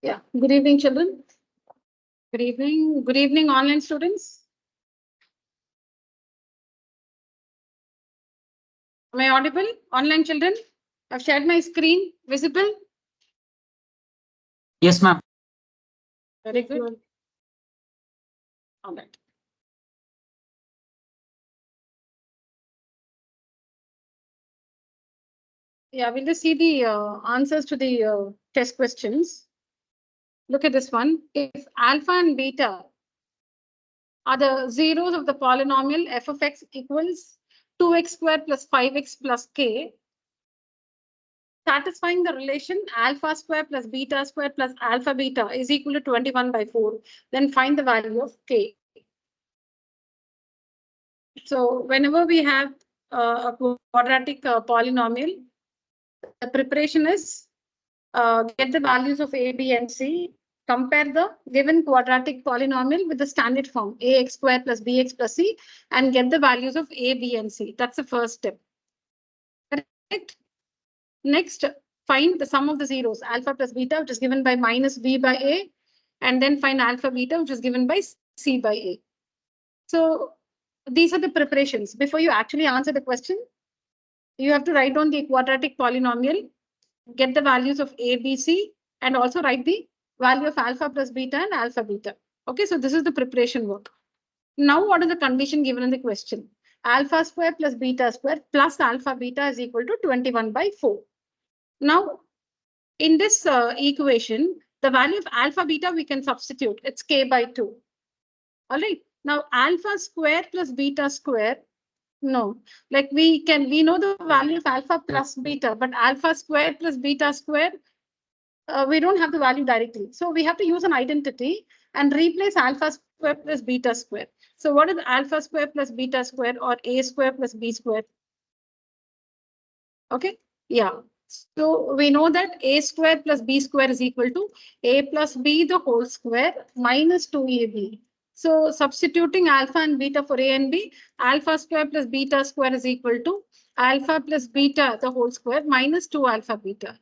Yeah. Good evening, children. Good evening. Good evening, online students. Am I audible? Online children? I've shared my screen. Visible? Yes, ma'am. Very good. All right. Yeah, we'll just see the answers to the test questions. Look at this one. If alpha and beta are the zeros of the polynomial f of x equals 2x squared plus 5x plus k, satisfying the relation alpha square plus beta square plus alpha beta is equal to 21/4, then find the value of k. So whenever we have a quadratic polynomial, the preparation is get the values of a, b, and c, compare the given quadratic polynomial with the standard form ax square plus bx plus c, and get the values of a, b, and c. That's the first step. Correct? Next, find the sum of the zeros, alpha plus beta, which is given by minus b by a, and then find alpha beta, which is given by c by a. So these are the preparations. Before you actually answer the question, you have to write down the quadratic polynomial, get the values of a, b, c, and also write the value of alpha plus beta and alpha beta. Okay, so this is the preparation work. Now, what is the condition given in the question? Alpha square plus beta square plus alpha beta is equal to 21/4. Now, in this equation, the value of alpha beta we can substitute. It's k by 2. All right. Now, alpha square plus beta square. No, like we know the value of alpha plus beta, but alpha square plus beta square, we don't have the value directly. So we have to use an identity and replace alpha square plus beta square. So what is alpha square plus beta square, or a square plus b square? Okay. Yeah. So we know that a square plus b square is equal to a plus b the whole square minus 2ab. So substituting alpha and beta for a and b, alpha square plus beta square is equal to alpha plus beta the whole square minus 2 alpha beta.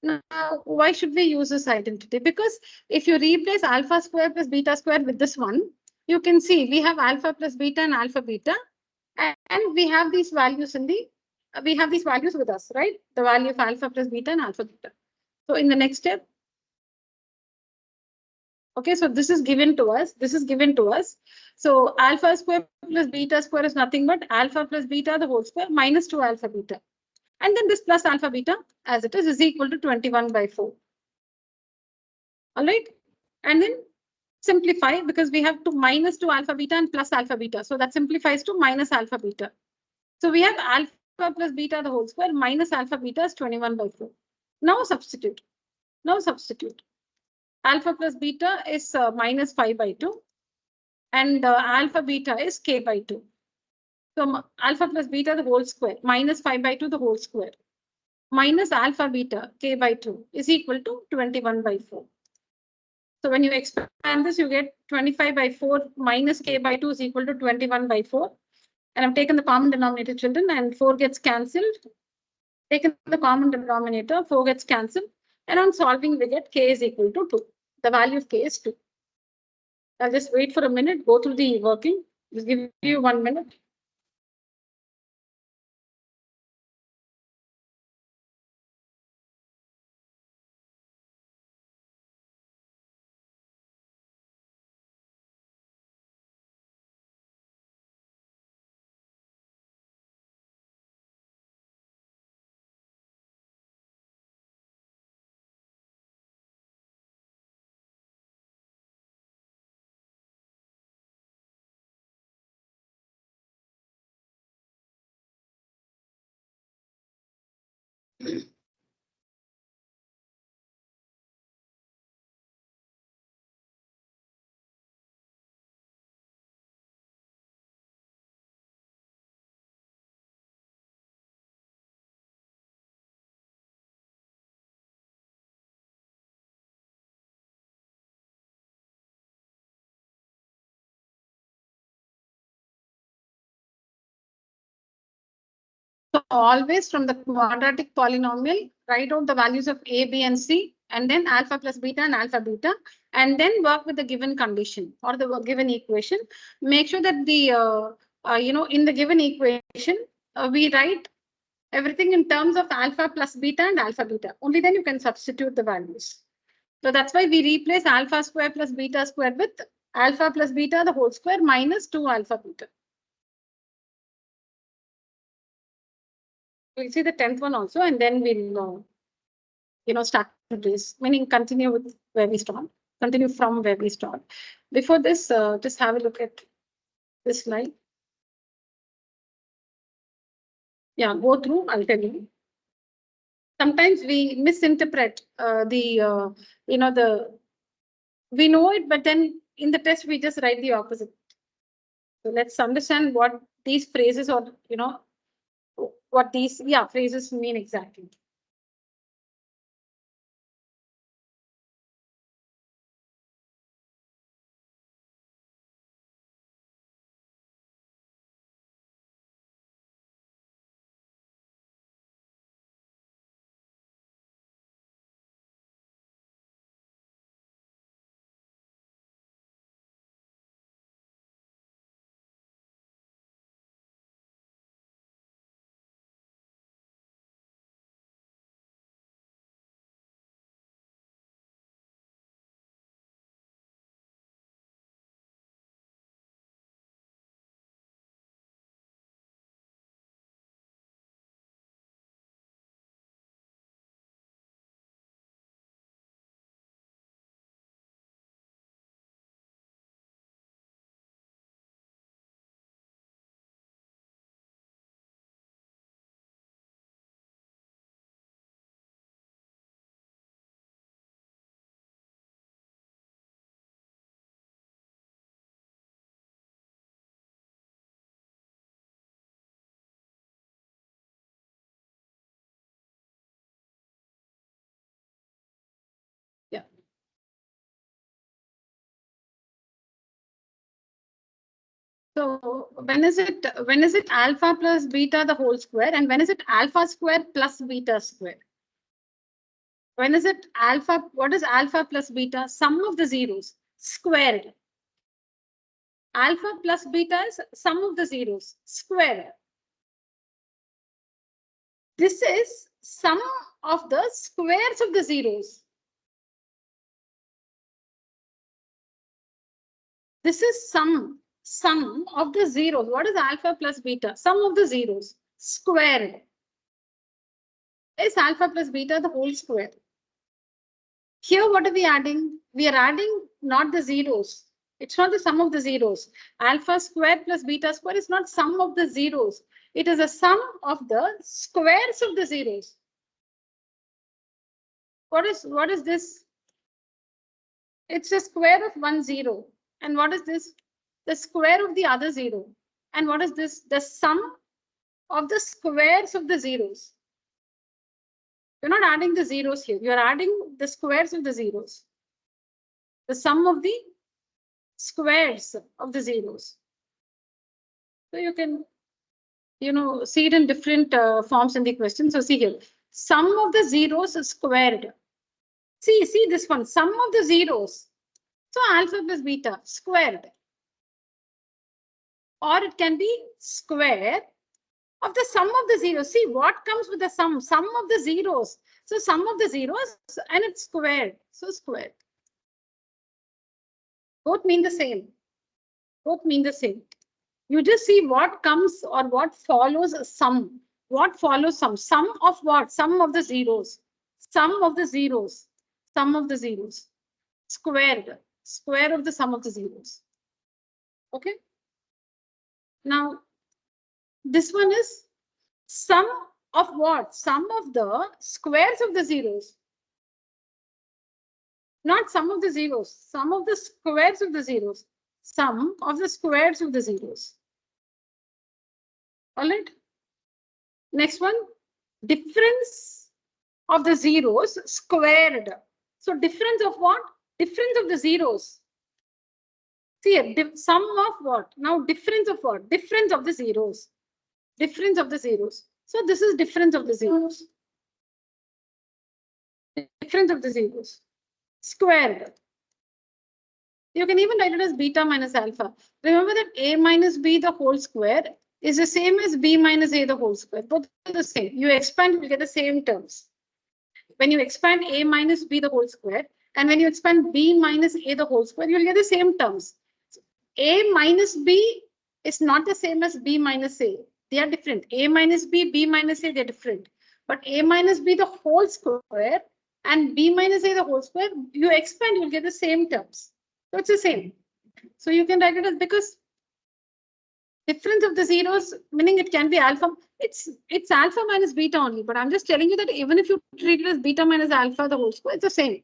Now, why should we use this identity? Because if you replace alpha square plus beta square with this one, you can see we have alpha plus beta and alpha beta, and we have these values in the we have these values with us, right? The value of alpha plus beta and alpha beta. So in the next step, okay, so this is given to us. This is given to us. So alpha square plus beta square is nothing but alpha plus beta the whole square minus 2 alpha beta. And then this plus alpha beta as it is equal to 21/4. All right. And then simplify, because we have to minus 2 alpha beta and plus alpha beta. So that simplifies to minus alpha beta. So we have alpha plus beta the whole square minus alpha beta is 21/4. Now substitute. Alpha plus beta is minus 5/2. And alpha beta is k by 2. So alpha plus beta the whole square minus 5/2 the whole square minus alpha beta k by 2 is equal to 21/4. So when you expand this, you get 25/4 minus k by 2 is equal to 21/4. And I've taken the common denominator, children, and 4 gets cancelled. Taken the common denominator, 4 gets cancelled. And on solving, we get k is equal to 2. The value of k is 2. I'll just wait for a minute, go through the working. Just give you 1 minute. So always from the quadratic polynomial, write out the values of a, b, and c and then alpha plus beta and alpha beta, and then work with the given condition or the given equation. Make sure that the, in the given equation, we write everything in terms of alpha plus beta and alpha beta. Only then you can substitute the values. So that's why we replace alpha square plus beta square with alpha plus beta the whole square minus 2 alpha beta. We'll see the 10th one also, and then we'll, start this, meaning continue with where we start, continue from where we start. Before this, just have a look at this slide. Yeah, go through, I'll tell you. Sometimes we misinterpret we know it, but then in the test, we just write the opposite. So let's understand what these phrases or, what these phrases mean exactly. Yeah. So when is it alpha plus beta the whole square, and when is it alpha square plus beta square? When is it alpha? What is alpha plus beta? Sum of the zeros squared. Alpha plus beta is sum of the zeros squared. This is sum of the squares of the zeros. This is sum of the zeros. What is alpha plus beta? Sum of the zeros squared. Is alpha plus beta the whole square? Here, what are we adding? We are adding not the zeros. It's not the sum of the zeros. Alpha square plus beta square is not sum of the zeros. It is a sum of the squares of the zeros. What is this? It's a square of one zero. And what is this? The square of the other zero. And what is this? The sum of the squares of the zeros. You're not adding the zeros here. You're adding the squares of the zeros. The sum of the squares of the zeros. So you can, see it in different forms in the question. So see here, sum of the zeros is squared. See this one, sum of the zeros. So alpha plus beta squared. Or it can be square of the sum of the zeros. See what comes with the sum of the zeros. So sum of the zeros and it's squared. So squared. Both mean the same. Both mean the same. You just see what comes or what follows a sum. What follows sum? Sum of what? Sum of the zeros. Sum of the zeros. Sum of the zeros. Squared. Square of the sum of the zeros. Okay. Now, this one is sum of what? Sum of the squares of the zeros. Not sum of the zeros. Sum of the squares of the zeros. Sum of the squares of the zeros. All right. Next one, difference of the zeros squared. So difference of what? Difference of the zeros. See here, sum of what? Now difference of what? Difference of the zeros. Difference of the zeros. So this is difference of the zeros. difference of the zeros squared. You can even write it as beta minus alpha. Remember that a minus b the whole square is the same as b minus a the whole square. Both are the same. You expand, you get the same terms. When you expand a minus b the whole square, and when you expand b minus a the whole square, you'll get the same terms. A minus b is not the same as b minus a. They are different. A minus b, b minus a, they're different. But a minus b the whole square and b minus a the whole square, you expand, you'll get the same terms. So it's the same. So you can write it as, because difference of the zeros, meaning it can be alpha. It's alpha minus beta only. But I'm just telling you that even if you treat it as beta minus alpha the whole square, it's the same.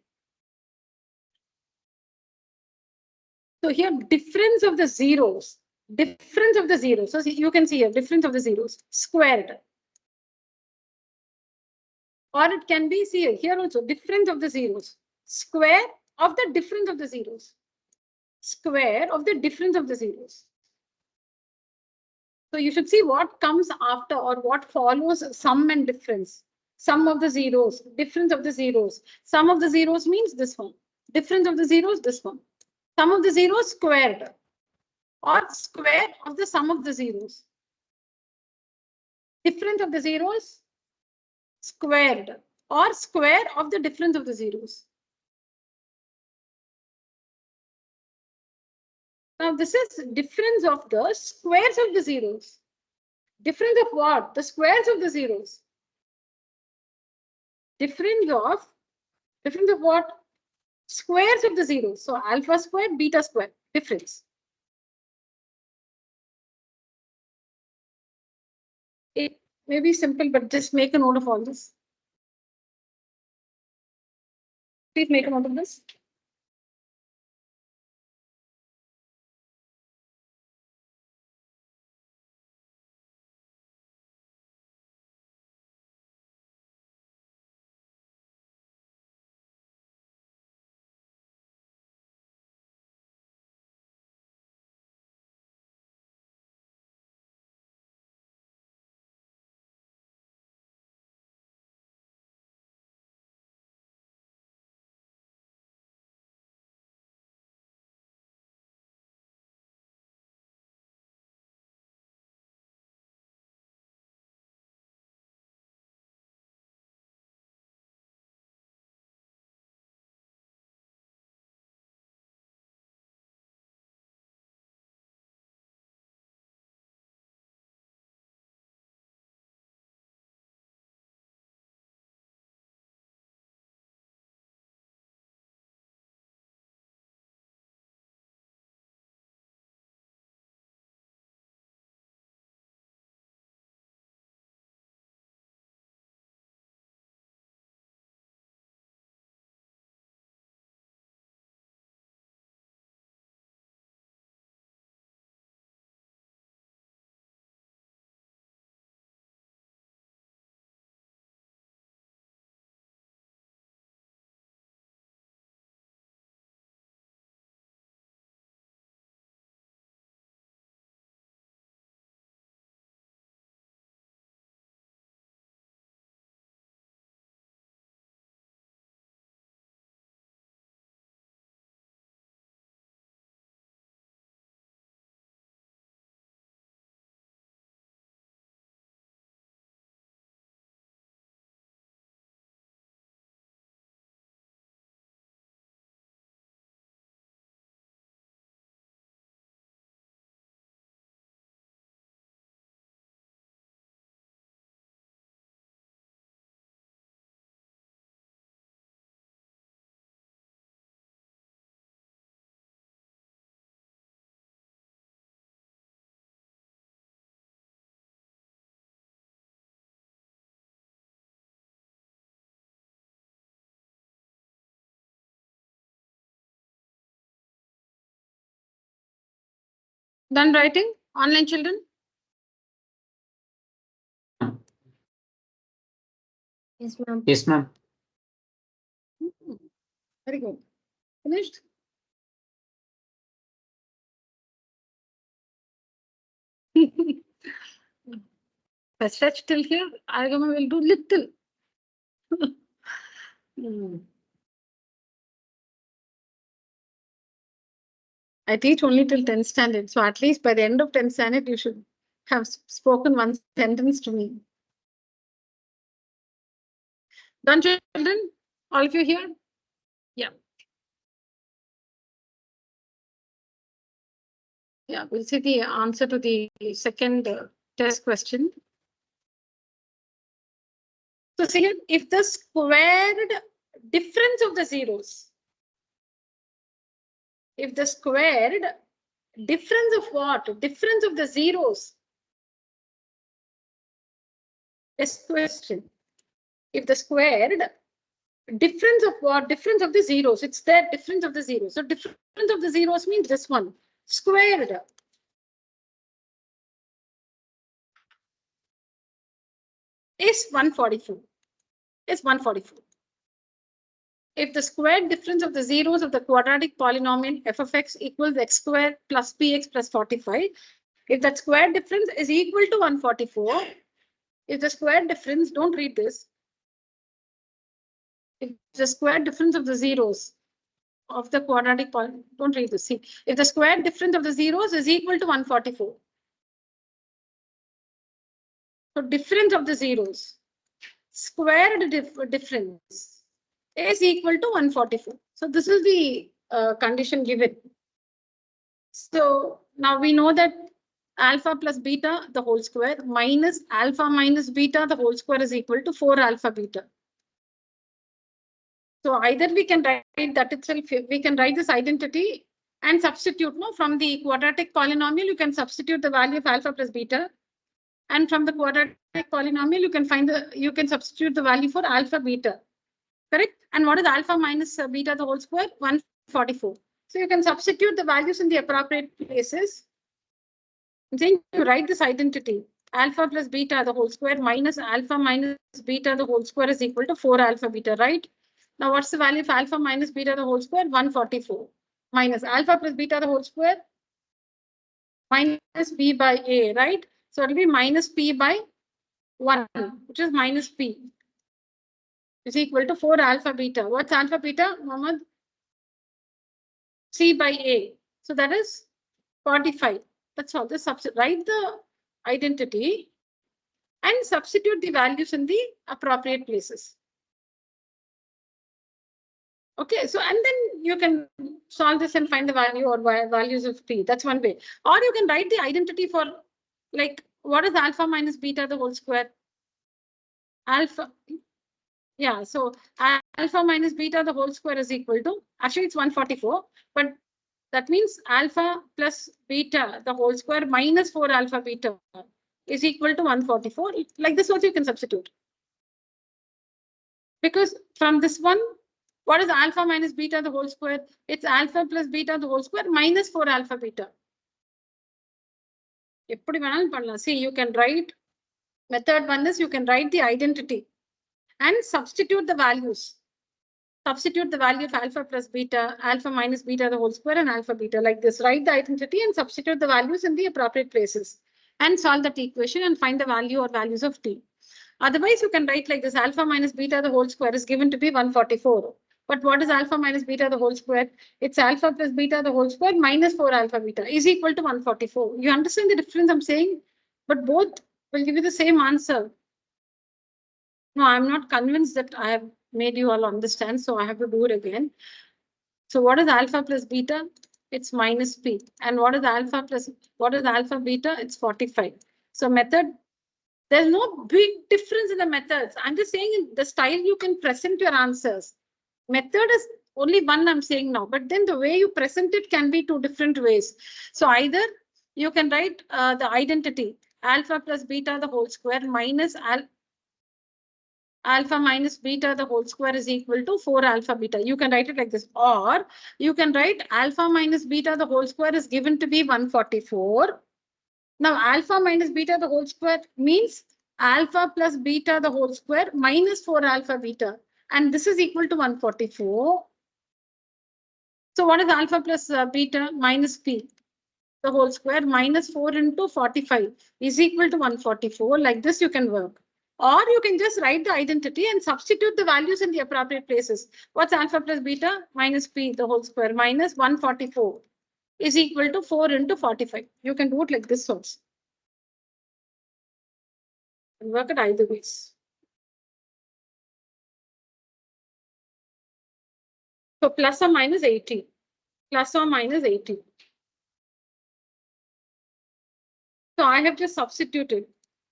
So here, difference of the zeros. Difference of the zeros. So you can see here, difference of the zeros squared. Or it can be, see here also, difference of the zeros. Square of the difference of the zeros. Square of the difference of the zeros. So you should see what comes after or what follows sum and difference. Sum of the zeros, difference of the zeros. Sum of the zeros means this one. Difference of the zeros, this one. Sum of the zeros squared. Or square of the sum of the zeros. Difference of the zeros squared. Or square of the difference of the zeros. Now this is difference of the squares of the zeros. Difference of what? The squares of the zeros. Difference of what? Squares of the zeros. So alpha squared, beta squared. Difference. It may be simple, but just make a note of all this. Please make a note of this. Done writing? Online children? Yes, ma'am. Yes, ma'am. Very good. Finished? Stretch till here. I will do little. I teach only till 10th standard. So at least by the end of 10th standard, you should have spoken one sentence to me. Done, children? All of you here? Yeah. Yeah, we'll see the answer to the second test question. So see here, if the squared difference of the zeros, if the squared difference of what? Difference of the zeros. This question. If the squared difference of what? Difference of the zeros. It's the difference of the zeros. So difference of the zeros means this one. Squared is 144. Is 144. If the squared difference of the zeros of the quadratic polynomial f of x equals x squared plus px plus 45, if that square difference is equal to 144, if the square difference, don't read this, if the square difference of the zeros of the quadratic polynomial, don't read this, see, if the square difference of the zeros is equal to 144, so difference of the zeros, squared difference is equal to 144. So this is the condition given. So now we know that alpha plus beta the whole square minus alpha minus beta the whole square is equal to 4 alpha beta. So either we can write that itself, we can write this identity and substitute no, from the quadratic polynomial, you can substitute the value of alpha plus beta. And from the quadratic polynomial, you can substitute the value for alpha beta. Correct? And what is alpha minus beta the whole square? 144. So you can substitute the values in the appropriate places. Then you write this identity. Alpha plus beta the whole square minus alpha minus beta the whole square is equal to 4 alpha beta, right? Now what's the value of alpha minus beta the whole square? 144. Minus alpha plus beta the whole square minus b by a, right? So it will be minus p by 1, which is minus p, is equal to 4 alpha beta. What's alpha beta, Mohammed? C by a. So that is 45. That's all. Just write the identity and substitute the values in the appropriate places. Okay, so and then you can solve this and find the value or values of p. That's one way. Or you can write the identity for, like, what is alpha minus beta the whole square? Alpha. Yeah, so alpha minus beta the whole square is equal to, actually it's 144, but that means alpha plus beta the whole square minus 4 alpha beta is equal to 144. Like this also you can substitute. Because from this one, what is alpha minus beta the whole square? It's alpha plus beta the whole square minus 4 alpha beta. See, you can write, method one is you can write the identity and substitute the values. Substitute the value of alpha plus beta, alpha minus beta the whole square and alpha beta like this. Write the identity and substitute the values in the appropriate places and solve that equation and find the value or values of t. Otherwise, you can write like this: alpha minus beta the whole square is given to be 144. But what is alpha minus beta the whole square? It's alpha plus beta the whole square minus 4 alpha beta is equal to 144. You understand the difference I'm saying? But both will give you the same answer. No, I'm not convinced that I have made you all understand, so I have to do it again. So what is alpha plus beta? It's minus p. And what is alpha beta? It's 45. So method, there's no big difference in the methods. I'm just saying in the style you can present your answers. Method is only one I'm saying now, but then the way you present it can be 2 different ways. So either you can write the identity alpha plus beta the whole square minus alpha minus beta the whole square is equal to 4 alpha beta. You can write it like this, or you can write alpha minus beta the whole square is given to be 144. Now alpha minus beta the whole square means alpha plus beta the whole square minus 4 alpha beta, and this is equal to 144. So what is alpha plus beta minus p the whole square minus 4 into 45 is equal to 144. Like this you can work. Or you can just write the identity and substitute the values in the appropriate places. What's alpha plus beta minus p the whole square minus 144 is equal to 4 into 45. You can do it like this also. And work it either ways. So plus or minus 18. Plus or minus 18. So I have just substituted.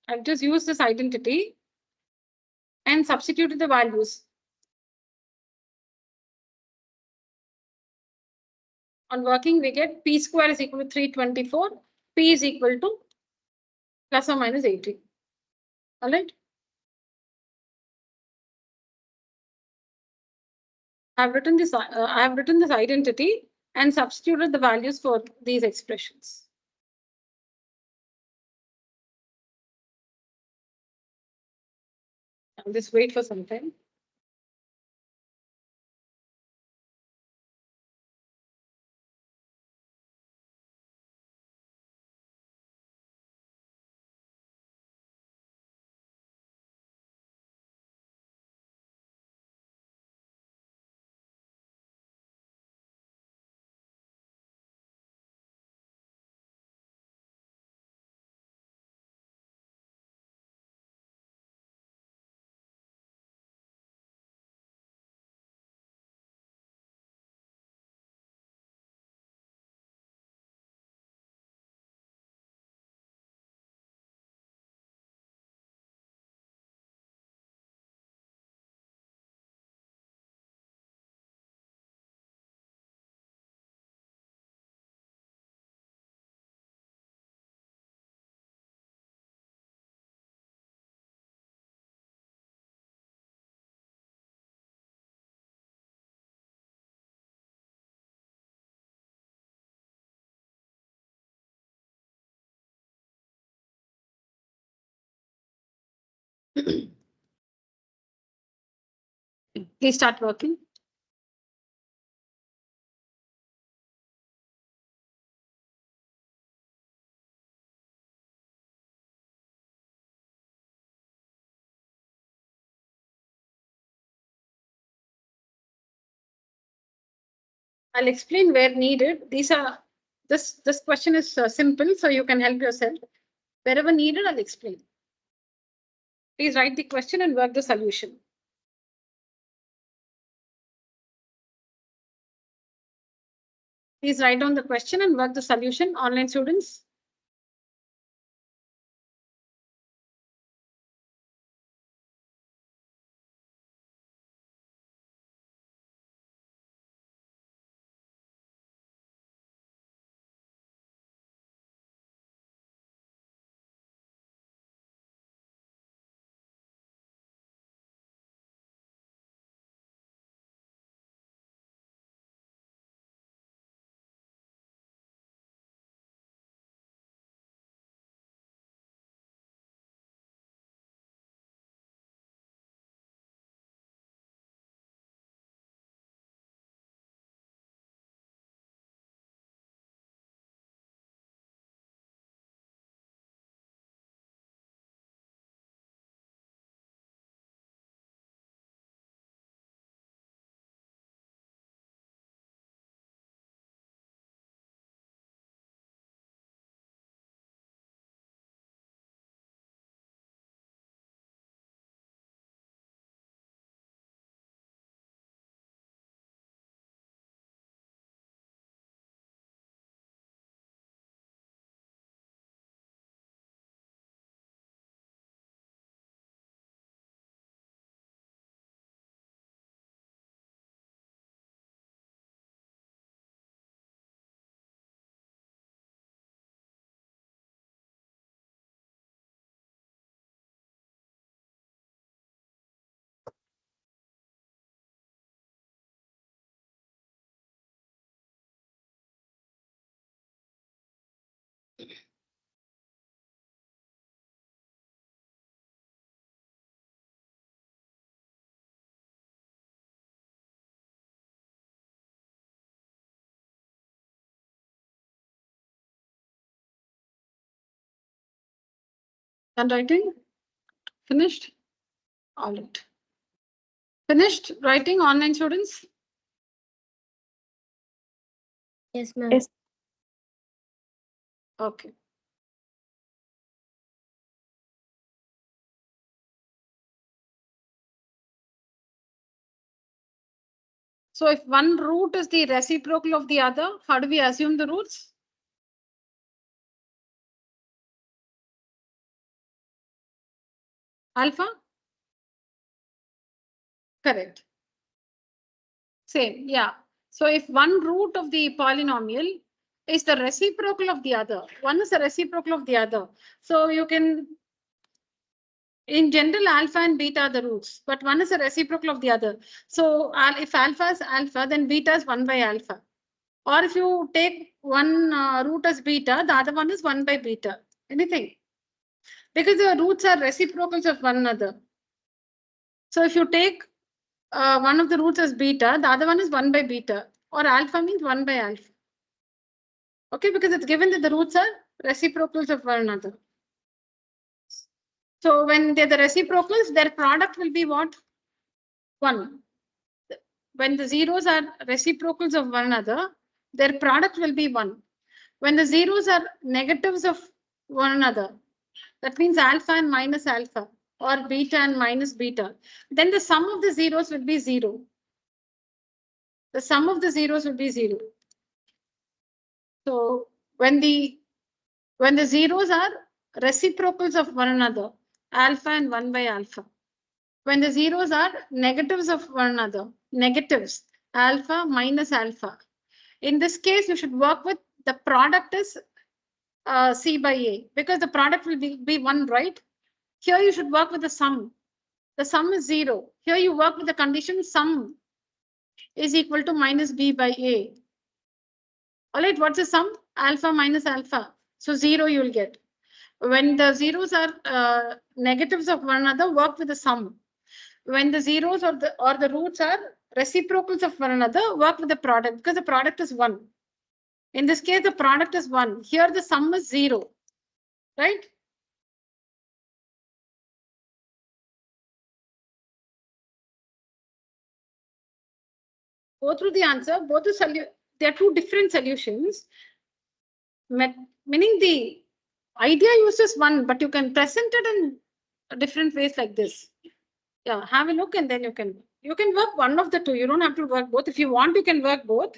I've just used this identity and substituted the values. On working, we get p square is equal to 324. P is equal to plus or minus 18. All right. I've written this identity and substituted the values for these expressions. I'll just wait for some time. Please start working. I'll explain where needed. This question is simple, so you can help yourself. Wherever needed, I'll explain. Please write the question and work the solution. Please write down the question and work the solution, online students. Done writing? Finished? All right. Finished writing, online students? Yes, ma'am. Yes. Okay. So if one root is the reciprocal of the other, how do we assume the roots? Alpha? Correct. Same, yeah. So if one root of the polynomial is the reciprocal of the other, one is the reciprocal of the other. So you can, in general, alpha and beta are the roots, but one is a reciprocal of the other. So if alpha is alpha, then beta is 1 by alpha. Or if you take one root as beta, the other one is 1 by beta. Anything. Because the roots are reciprocals of one another. So if you take one of the roots as beta, the other one is 1 by beta, or alpha means 1 by alpha. Okay, because it's given that the roots are reciprocals of one another. So when they're the reciprocals, their product will be what? 1. When the zeros are reciprocals of one another, their product will be 1. When the zeros are negatives of one another, that means alpha and minus alpha, or beta and minus beta, then the sum of the zeros will be 0. The sum of the zeros will be 0. So when the zeros are reciprocals of one another, alpha and 1 by alpha. When the zeros are negatives of one another, negatives, alpha minus alpha. In this case, you should work with the product is C by A, because the product will be 1, right? Here you should work with the sum. The sum is 0. Here you work with the condition sum is equal to minus B by A. All right, what's the sum? Alpha minus alpha. So 0 you will get. When the zeros are negatives of one another, work with the sum. When the zeros or the roots are reciprocals of one another, work with the product, because the product is 1. In this case, the product is 1. Here the sum is 0, right? Go through the answer. Both there are two different solutions. Meaning the idea uses one, but you can present it in different ways like this. Yeah, have a look and then you can work one of the two. You don't have to work both. If you want, you can work both.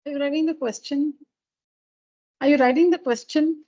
Are you writing the question? Are you writing the question?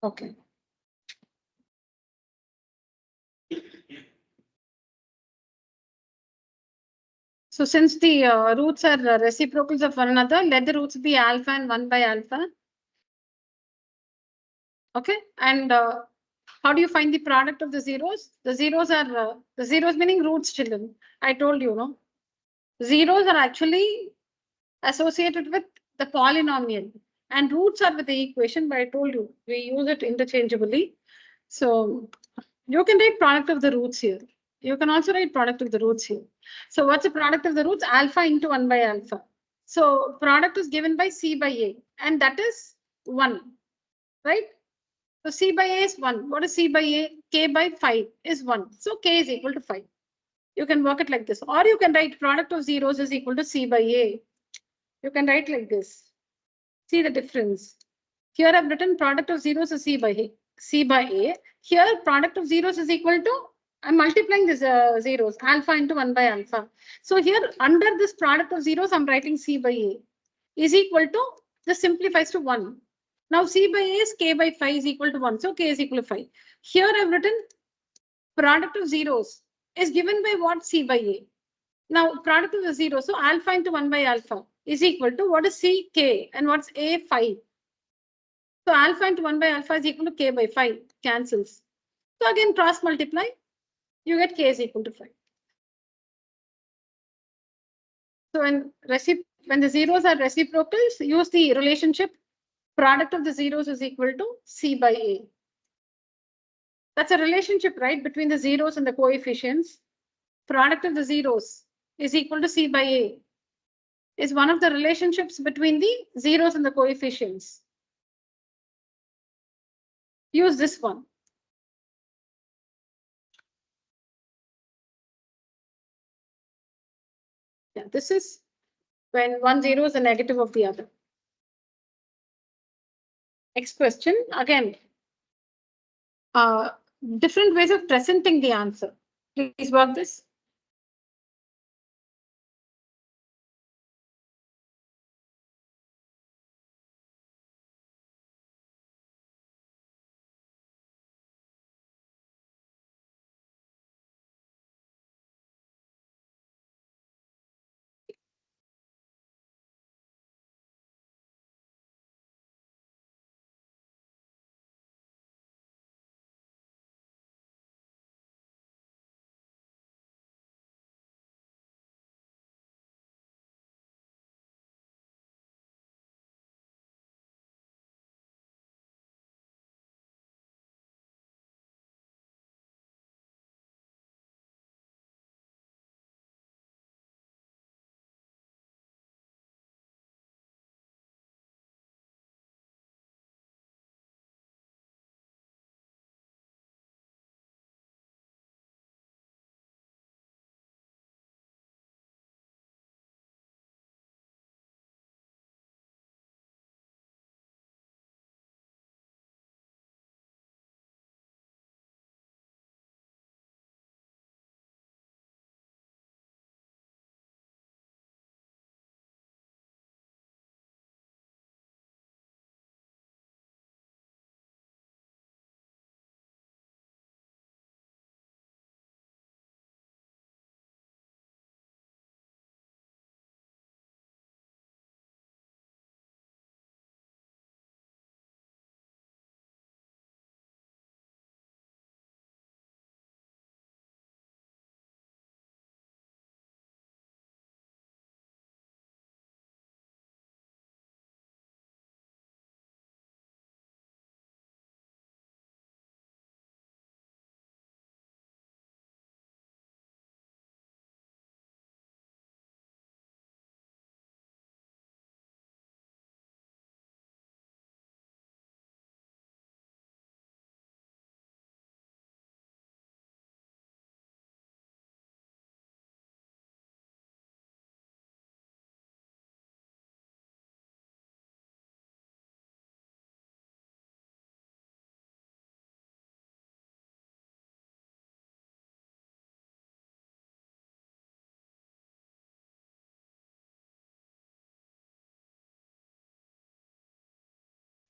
Okay. So since the roots are reciprocals of one another, let the roots be alpha and 1 by alpha. Okay, and how do you find the product of the zeros? The zeros are the zeros meaning roots, children. I told you, no? Zeros are actually associated with the polynomial, and roots are with the equation, but I told you we use it interchangeably. So you can write product of the roots here. You can also write product of the roots here. So what's the product of the roots? Alpha into 1 by alpha. So product is given by C by A, and that is 1, right? So C by A is 1. What is C by A? K by 5 is 1. So K is equal to 5. You can work it like this. Or you can write product of zeros is equal to C by A. You can write like this. See the difference. Here I've written product of zeros is C by A. C by A. Here product of zeros is equal to, I'm multiplying these zeros, alpha into 1 by alpha. So here under this product of zeros, I'm writing C by A is equal to, this simplifies to 1. Now C by A is K by 5 is equal to 1. So K is equal to 5. Here I've written product of zeros is given by what? C by A. Now product of the zero, so alpha into 1 by alpha is equal to, what is C? K, and what's A? 5. So alpha into 1 by alpha is equal to K by 5, cancels. So again cross multiply, you get K is equal to 5. So when the zeros are reciprocals, use the relationship product of the zeros is equal to C by A. That's a relationship, right, between the zeros and the coefficients. Product of the zeros is equal to C by A is one of the relationships between the zeros and the coefficients. Use this one. Yeah, this is when one zero is a negative of the other. Next question, again, different ways of presenting the answer. Please work this.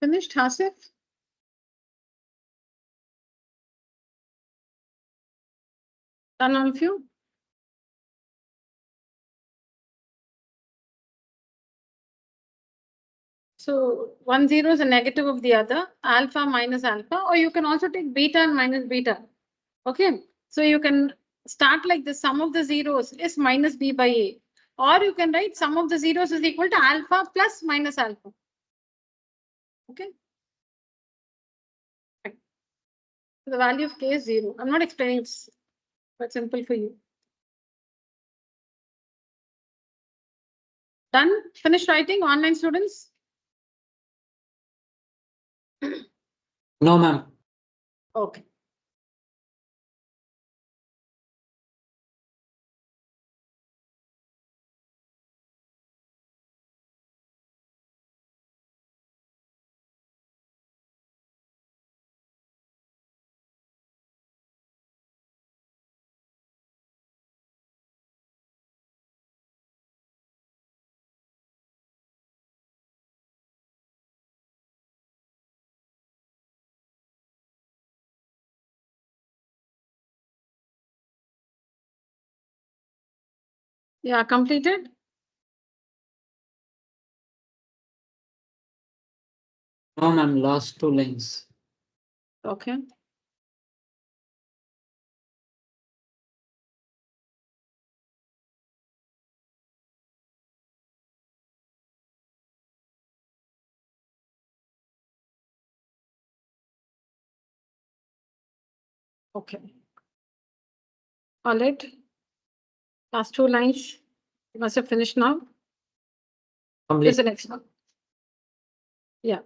Finished, Hasif? Done all of you? So one zero is a negative of the other, alpha minus alpha, or you can also take beta and minus beta. Okay, so you can start like the sum of the zeros is minus b by a, or you can write sum of the zeros is equal to alpha plus minus alpha. Okay. So the value of k is 0. I'm not explaining, it's quite simple for you. Done? Finished writing, online students? No, ma'am. Okay. Yeah, completed? No, ma'am. Last 2 lines. Okay. Okay. All right. Last 2 lines. You must have finished now. This is the next one. Yeah.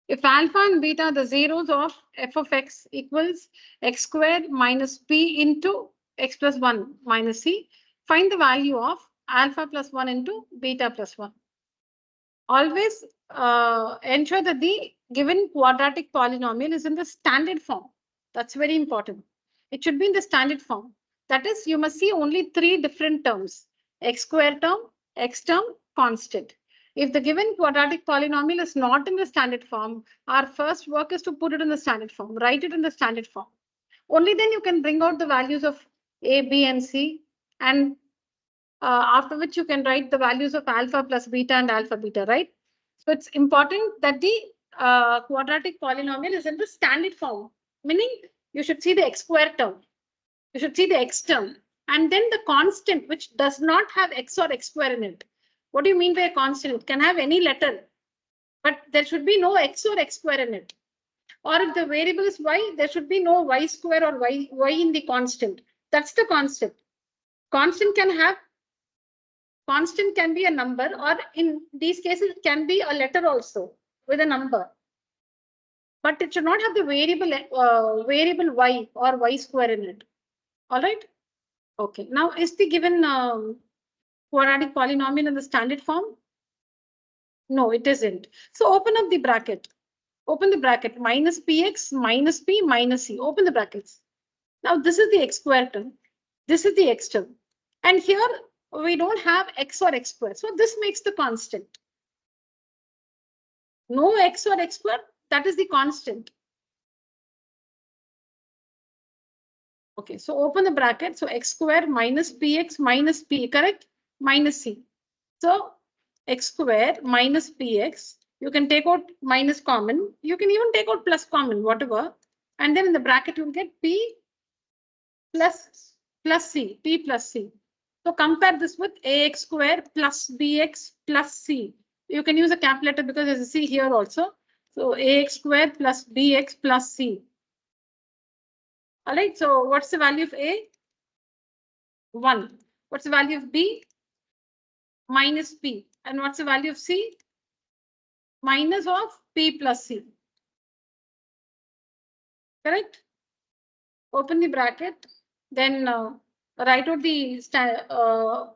If alpha and beta are the zeros of f of x equals x squared minus p into x plus 1 minus c, find the value of alpha plus 1 into beta plus 1. Always ensure that the given quadratic polynomial is in the standard form. That's very important. It should be in the standard form. That is, you must see only 3 different terms: x square term, x term, constant. If the given quadratic polynomial is not in the standard form, our first work is to put it in the standard form, write it in the standard form. Only then you can bring out the values of a, b, and c, and after which you can write the values of alpha plus beta and alpha beta, right? So it's important that the quadratic polynomial is in the standard form, meaning you should see the x square term, you should see the x term, and then the constant which does not have x or x square in it. What do you mean by a constant? It can have any letter, but there should be no x or x square in it. Or if the variable is y, there should be no y square or y in the constant. That's the constant. Constant can be a number, or in these cases it can be a letter also with a number, but it should not have the variable y or y square in it. All right. Okay. Now, is the given quadratic polynomial in the standard form? No, it isn't. So open up the bracket. Open the bracket. Minus px minus p minus c. Open the brackets. Now this is the x square term. This is the x term. And here we don't have x or x square. So this makes the constant. No x or x square, that is the constant. Okay, so open the bracket. So x square minus px minus p, correct? Minus c. So x square minus px, you can take out minus common. You can even take out plus common, whatever. And then in the bracket, you'll get p plus c, p plus c. So compare this with ax square plus bx plus c. You can use a calculator because there's a c here also. So ax square plus bx plus c. All right, so what's the value of a? 1. What's the value of b? Minus p. And what's the value of c? Minus of p plus c. Correct? Open the bracket, then write out the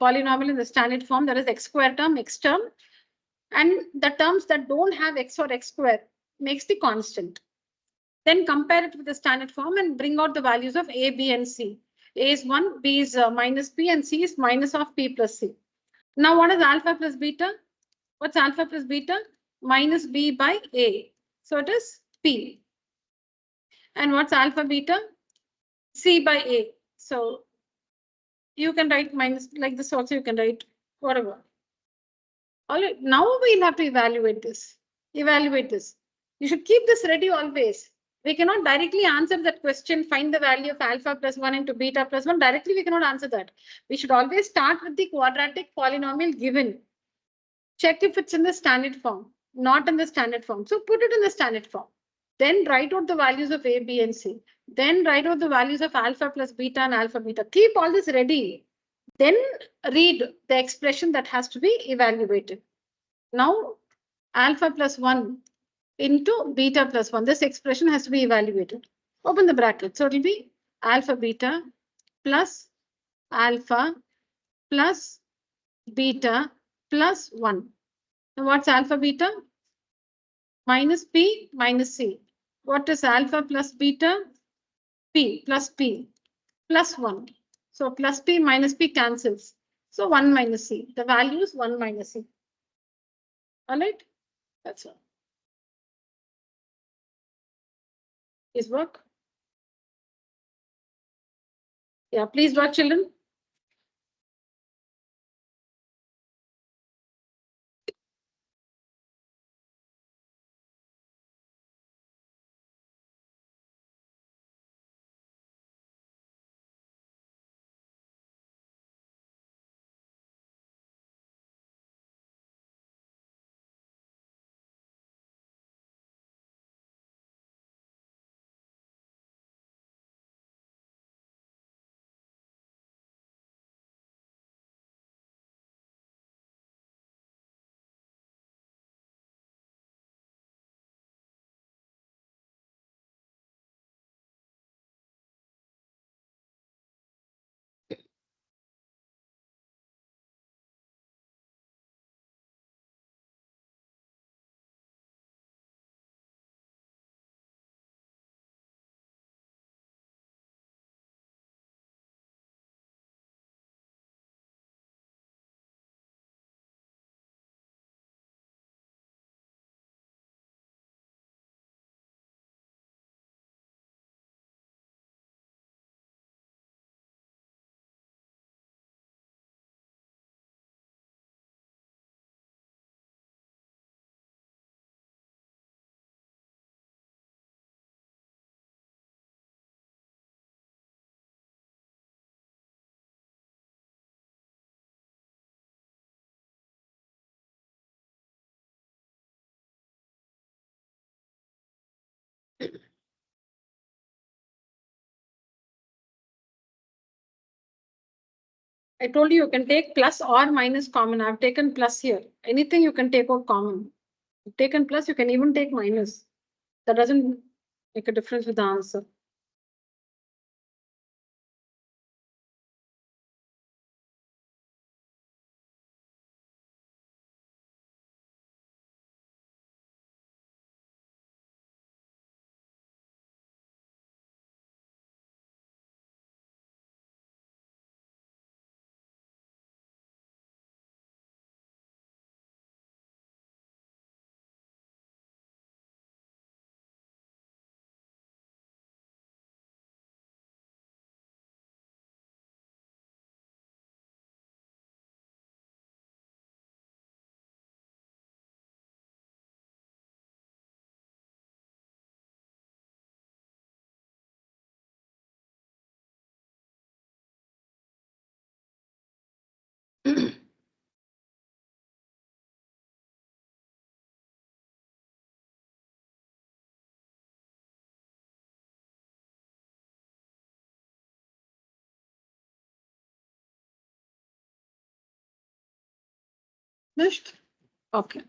polynomial in the standard form, that is x square term, x term, and the terms that don't have x or x square makes the constant. Then compare it with the standard form and bring out the values of a, b, and c. A is 1, b is minus p, and c is minus of p plus c. Now what is alpha plus beta? What's alpha plus beta? Minus b by a. So it is p. And what's alpha beta? C by a. So You can write minus like this also, you can write whatever. All right, now we'll have to evaluate this. Evaluate this. You should keep this ready always. We cannot directly answer that question, find the value of alpha plus 1 into beta plus 1. Directly, we cannot answer that. We should always start with the quadratic polynomial given. Check if it's in the standard form, not in the standard form. So put it in the standard form. Then write out the values of A, B, and C. Then write out the values of alpha plus beta and alpha beta. Keep all this ready. Then read the expression that has to be evaluated. Now, alpha plus 1 into beta plus 1. This expression has to be evaluated. Open the bracket. So it will be alpha beta plus alpha plus beta plus 1. Now, what's alpha beta? Minus P minus C. What is alpha plus beta? P plus 1. So plus P minus P cancels. So 1 minus C. The value is 1 minus C. All right? That's all. Is work? Yeah, please work, children. I told you can take plus or minus common. I've taken plus here. Anything you can take out common. You've taken plus, you can even take minus. That doesn't make a difference with the answer. Finished? Okay.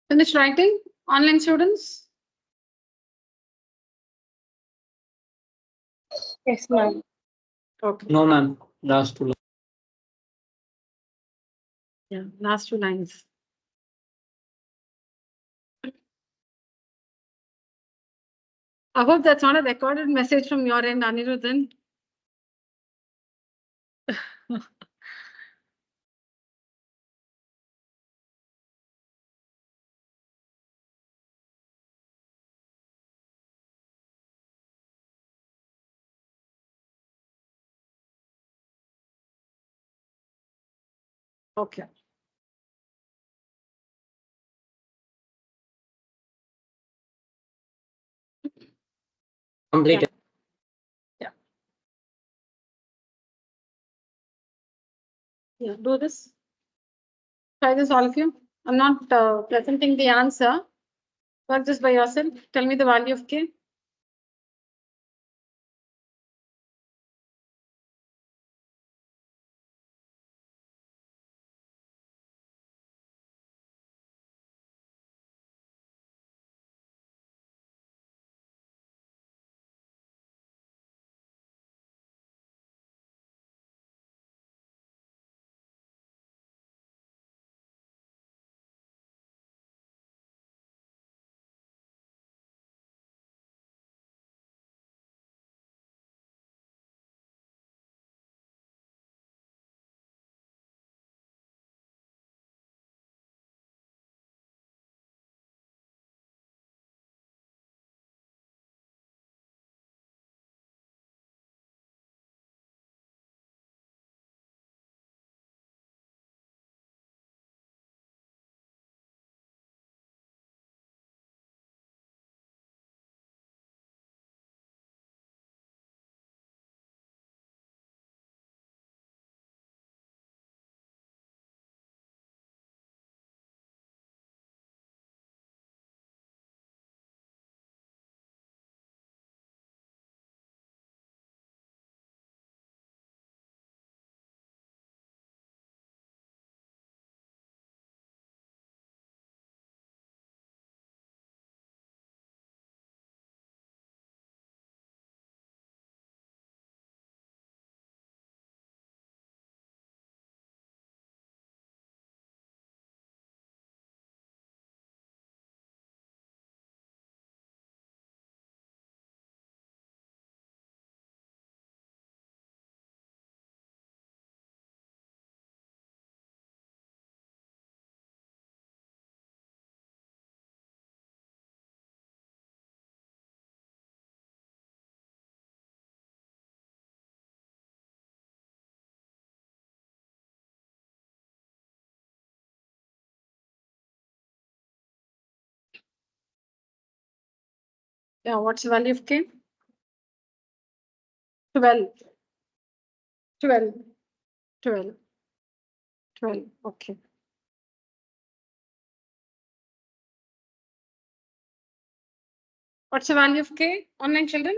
Finished writing? Online students? Yes, ma'am. Okay. No, ma'am. Last 2 lines. Yeah, last 2 lines. I hope that's not a recorded message from your end, Anirudhan. Okay. Completed. Yeah, do this. Try this, all of you. I'm not presenting the answer. Work this by yourself. Tell me the value of K. Yeah, what's the value of K? 12. 12. 12. 12. Okay. What's the value of K? Online children?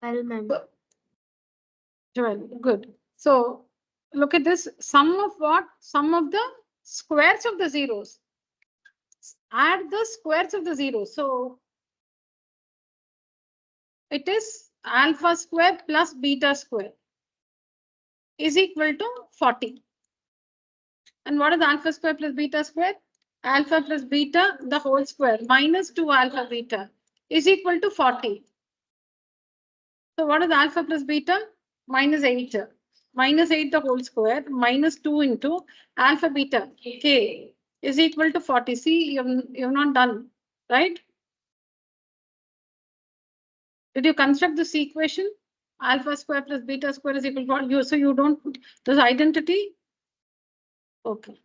Well, ma'am. 12. Good. So look at this. Sum of what? Sum of the squares of the zeros. Add the squares of the zeros. So it is alpha square plus beta square is equal to 40. And what is alpha square plus beta square? Alpha plus beta, the whole square, minus 2 alpha beta is equal to 40. So what is alpha plus beta? Minus 8. Minus 8 the whole square, minus 2 into alpha beta, K, is equal to 40. See, you've not done, right? Did you construct this equation? Alpha square plus beta square is equal to you. So you don't, this identity. Okay.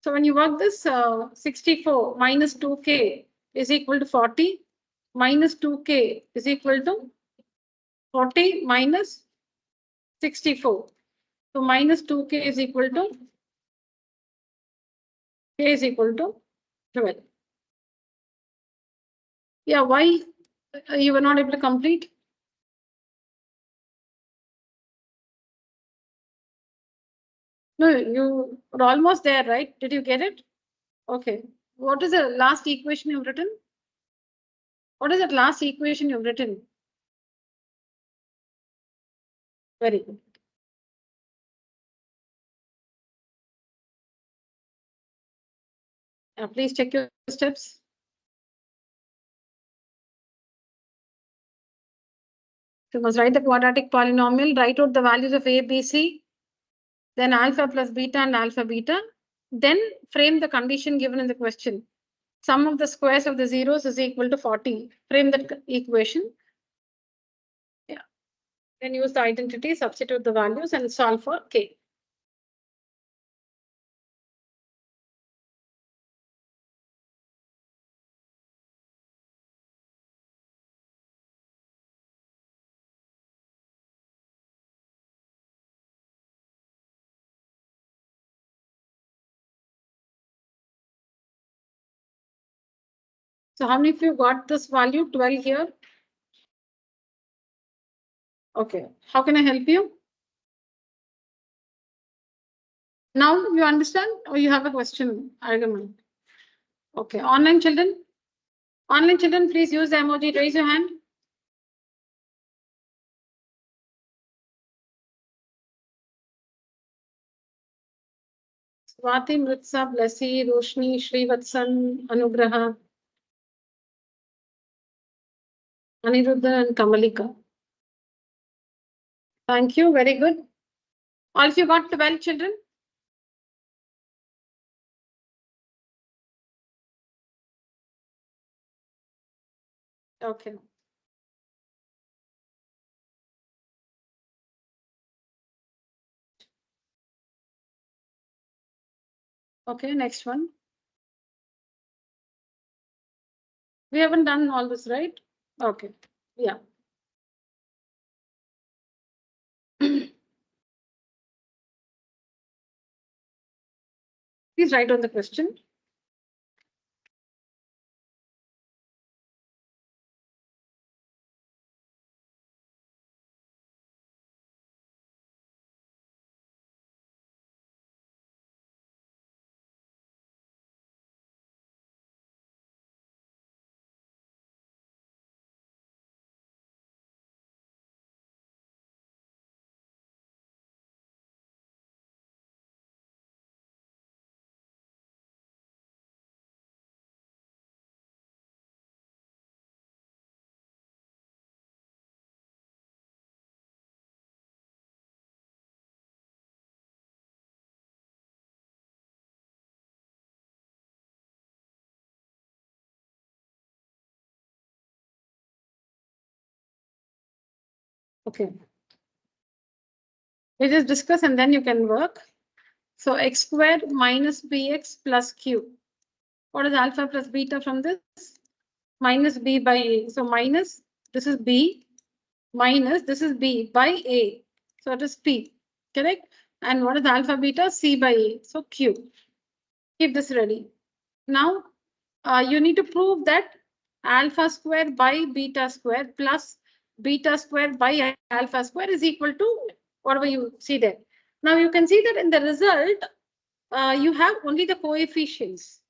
So when you work this 64 minus 2K is equal to 40, minus 2K is equal to 40 minus 64. So minus 2K is equal to K is equal to 12. Yeah, why you were not able to complete? No, you were almost there, right? Did you get it? Okay. What is the last equation you've written? What is that last equation you've written? Very good. Please check your steps. You must write the quadratic polynomial, write out the values of A, B, C, then alpha plus beta and alpha beta, then frame the condition given in the question. Sum of the squares of the zeros is equal to 40. Frame that equation. Yeah. Then use the identity, substitute the values and solve for k. So how many of you got this value 12 here? Okay. How can I help you? Now you understand or you have a question? Argument. Okay. Online children? Online children, please use the emoji. Raise your hand. Swati, Mritsa, Blessy, Roshni, Srivatsan, Anugraha, Aniruddha and Kamalika. Thank you. Very good. All of you got 12 children? Okay. Okay, next one. We haven't done all this, right? Okay. Yeah. Please write on the question. Okay. We just discuss and then you can work. So x squared minus bx plus q. What is alpha plus beta from this? Minus b by a. So minus, this is b, minus, this is b by a. So it is p, correct? And what is alpha beta? C by a. So q. Keep this ready. Now, you need to prove that alpha square by beta square plus beta square by alpha square is equal to whatever you see there. Now you can see that in the result, you have only the coefficients.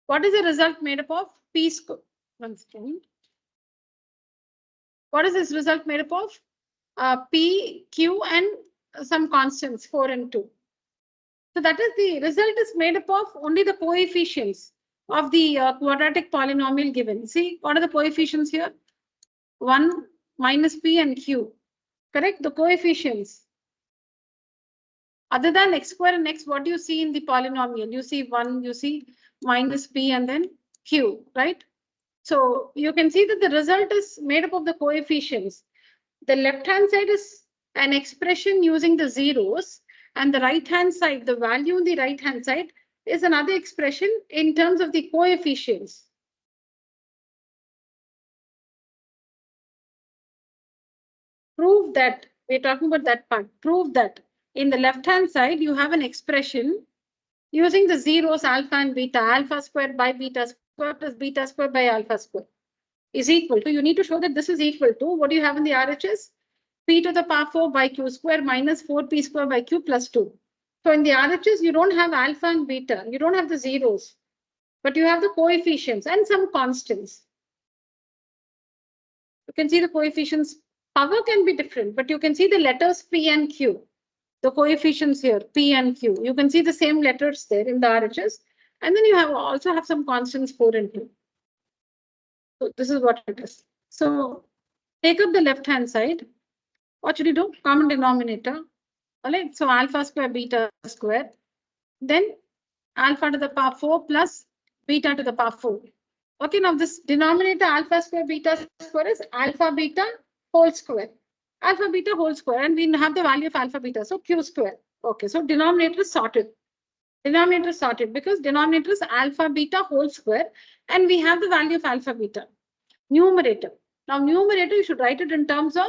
What is the result made up of? P square. One second. What is this result made up of? P, Q, and some constants, 4 and 2. So that is the result is made up of only the coefficients of the quadratic polynomial given. See, what are the coefficients here? 1 minus p and q. Correct? The coefficients. Other than x square and x, what do you see in the polynomial? You see 1, you see minus p and then q, right? So you can see that the result is made up of the coefficients. The left-hand side is an expression using the zeros, and the right-hand side, the value on the right-hand side is another expression in terms of the coefficients. Prove that, we're talking about that part, prove that in the left-hand side, you have an expression using the zeros alpha and beta, alpha squared by beta square plus beta square by alpha square is equal to, you need to show that this is equal to, what do you have in the RHS? P to the power 4 by q square minus 4p square by q plus 2. So in the RHS, you don't have alpha and beta, you don't have the zeros, but you have the coefficients and some constants. You can see the coefficients, power can be different, but you can see the letters P and Q. The coefficients here, P and Q. You can see the same letters there in the RHS. And then you also have some constants 4 and 2. So this is what it is. So take up the left-hand side. What should you do? Common denominator. All right. So alpha square, beta square. Then alpha to the power 4 plus beta to the power 4. Okay, now this denominator alpha square beta square is alpha beta whole square. Alpha beta whole square, and we have the value of alpha beta, so q square. Okay, so denominator is sorted. Denominator is sorted because denominator is alpha beta whole square, and we have the value of alpha beta. Numerator. Now numerator, you should write it in terms of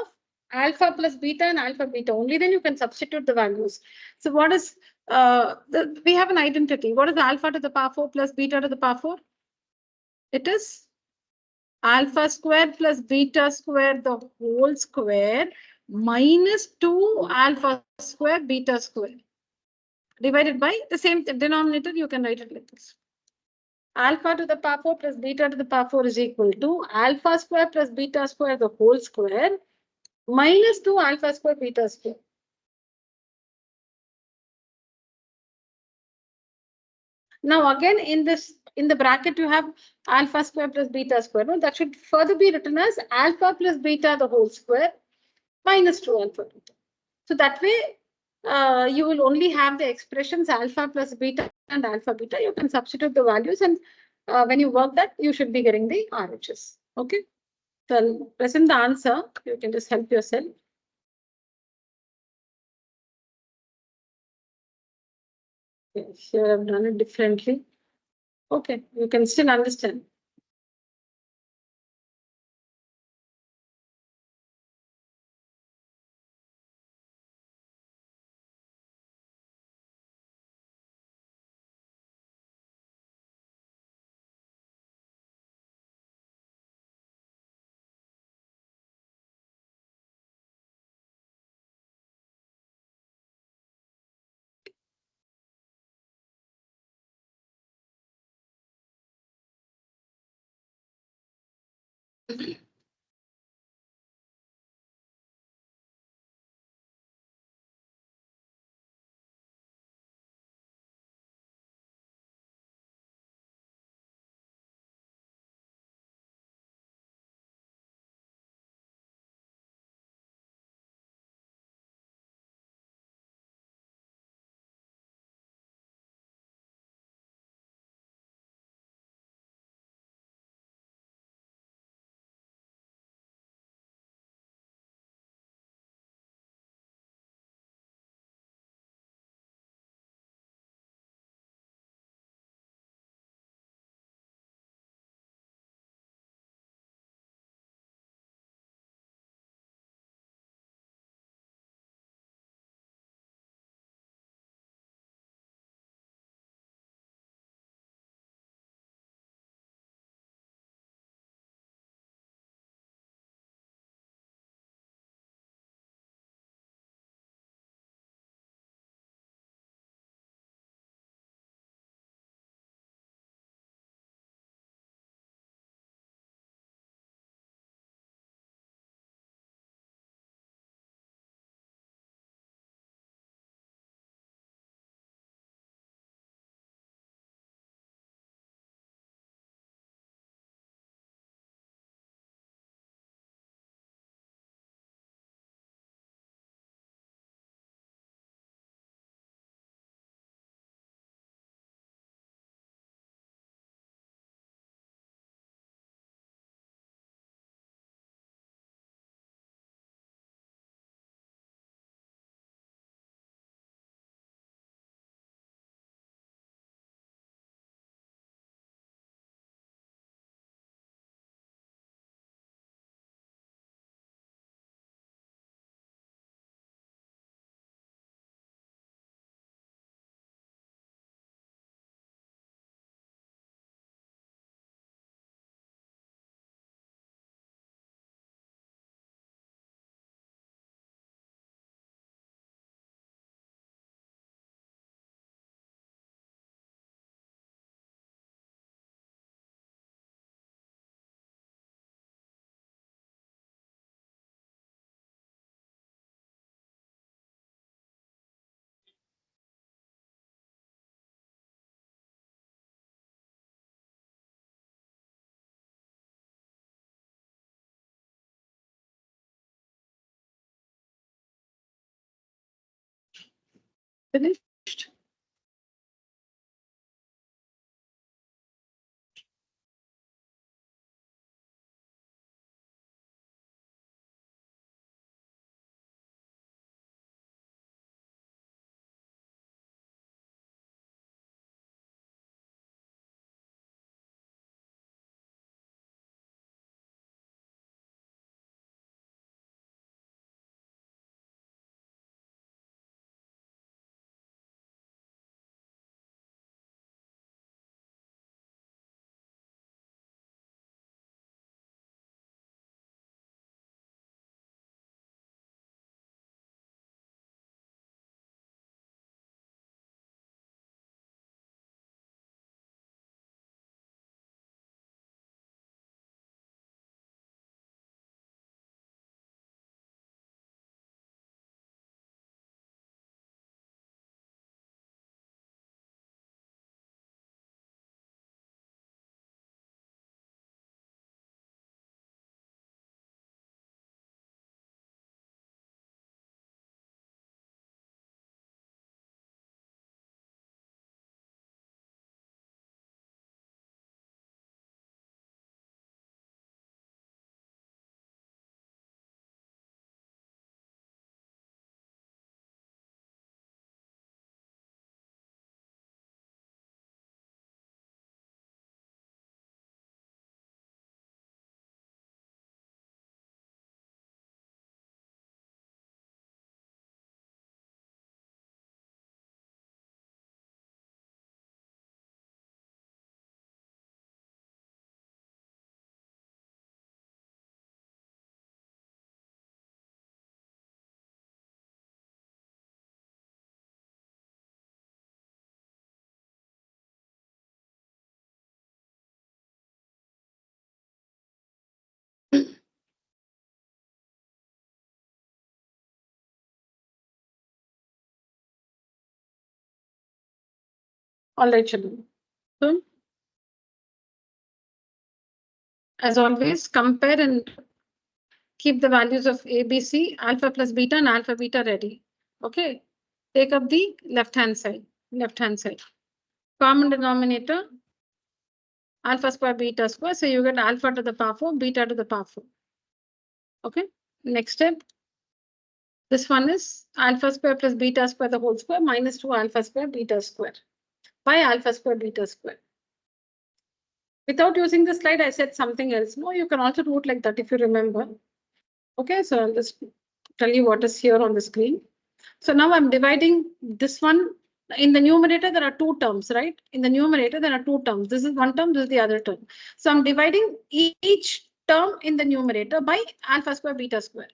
alpha plus beta and alpha beta. Only then you can substitute the values. So what is, we have an identity. What is alpha to the power 4 plus beta to the power 4? It is alpha square plus beta square the whole square minus 2 alpha square beta square divided by the same denominator. You can write it like this. Alpha to the power 4 plus beta to the power 4 is equal to alpha square plus beta square the whole square minus 2 alpha square beta square. Now again in the bracket you have alpha square plus beta square. No, that should further be written as alpha plus beta the whole square minus 2 alpha beta. So that way you will only have the expressions alpha plus beta and alpha beta. You can substitute the values, and when you work that, you should be getting the RHS. Okay. So I'll present the answer. You can just help yourself. Yes, here I've done it differently. Okay, you can still understand. Finished. All right, children. So, as always, compare and keep the values of A, B, C, alpha plus beta and alpha beta ready. Okay. Take up the left-hand side. Left-hand side. Common denominator, alpha square, beta square. So you get alpha to the power 4, beta to the power 4. Okay. Next step. This one is alpha square plus beta square the whole square minus 2 alpha square beta square by alpha square beta square. Without using the slide, I said something else. No, you can also do it like that if you remember. Okay, so I'll just tell you what is here on the screen. So now I'm dividing this one. In the numerator, there are two terms, right? In the numerator, there are two terms. This is one term, this is the other term. So I'm dividing each term in the numerator by alpha square beta square.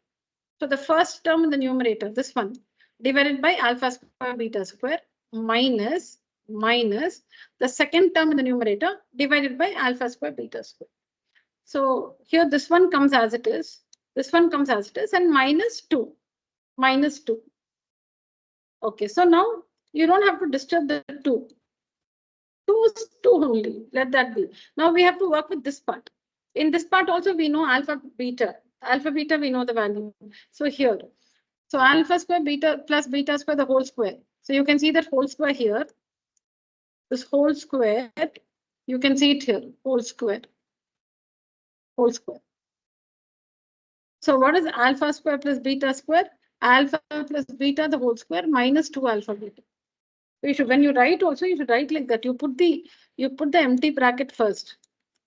So the first term in the numerator, this one, divided by alpha square beta square minus the second term in the numerator divided by alpha square beta square. So here this one comes as it is. This one comes as it is and minus 2. Minus 2. Okay, so now you don't have to disturb the 2. 2 is 2 only. Let that be. Now we have to work with this part. In this part also we know alpha beta. Alpha beta we know the value. So here. So alpha square beta plus beta square the whole square. So you can see that whole square here. This whole square. You can see it here. Whole square. Whole square. So what is alpha square plus beta square? Alpha plus beta the whole square minus 2 alpha beta. So you should, when you write also, you should write like that. You put the empty bracket first.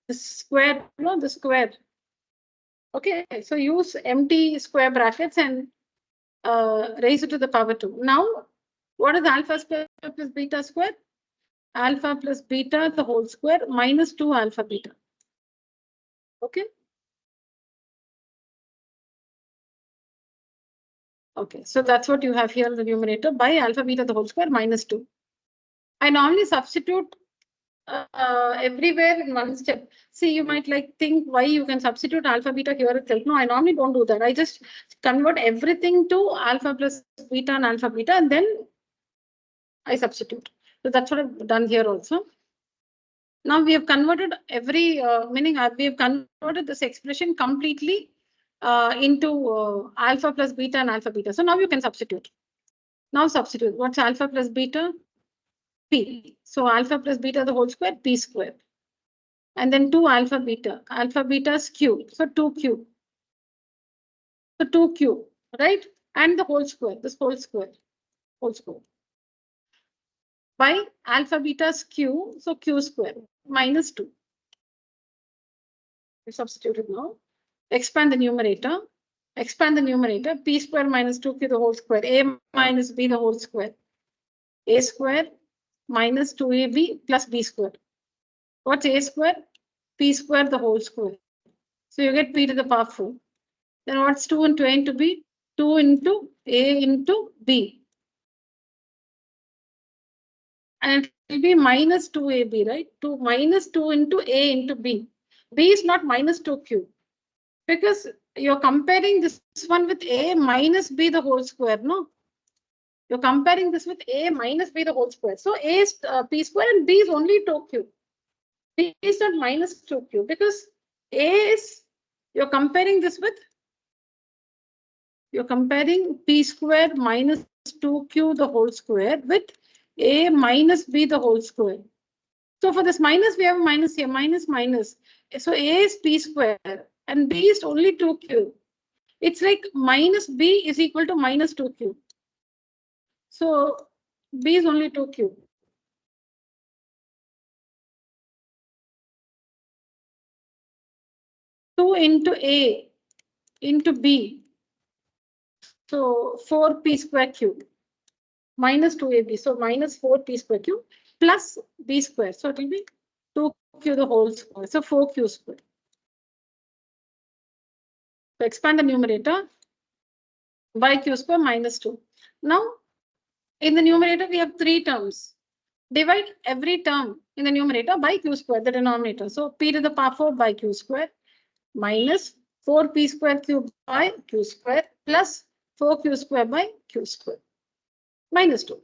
The square, no, the square. Okay, so use empty square brackets and raise it to the power 2. Now, what is alpha square plus beta square? Alpha plus beta the whole square minus 2 alpha beta. Okay. Okay, so that's what you have here in the numerator by alpha beta the whole square minus 2. I normally substitute everywhere in one step. See, you might like think why you can substitute alpha beta here itself. No, I normally don't do that. I just convert everything to alpha plus beta and alpha beta and then I substitute. So that's what I've done here also. Now we have converted every meaning we have converted this expression completely into alpha plus beta and alpha beta. So now you can substitute. Now substitute. What's alpha plus beta? P. So alpha plus beta the whole square, P square. And then 2 alpha beta. Alpha beta is Q. So 2Q. So 2Q, right? And the whole square, this whole square. Whole square. By alpha beta is Q. So Q square minus 2. We substitute it now. Expand the numerator. Expand the numerator. P square minus 2Q the whole square. A minus B the whole square. A square minus 2AB plus B square. What's A square? P square the whole square. So you get P to the power 4. Then what's 2 into A into B? 2 into A into B. And it will be minus 2AB, right? 2 minus 2 into A into B. B is not minus 2Q. Because you're comparing this one with A minus B the whole square, no? You're comparing this with A minus B the whole square. So A is P square and B is only 2Q. B is not minus 2Q because A is, you're comparing this with, you're comparing P square minus 2Q the whole square with A minus B the whole square. So for this minus, we have a minus here, minus. So A is P square and B is only 2Q. It's like minus B is equal to minus 2Q. So B is only 2Q. Two into A into B. So 4P square Q minus 2AB. So minus 4P square Q plus B square. So it will be 2Q the whole square. So 4Q square. So expand the numerator by Q square minus 2. Now in the numerator we have 3 terms. Divide every term in the numerator by Q square, the denominator. So P to the power 4 by Q square minus 4P square Q by Q square plus 4Q square by Q square minus 2.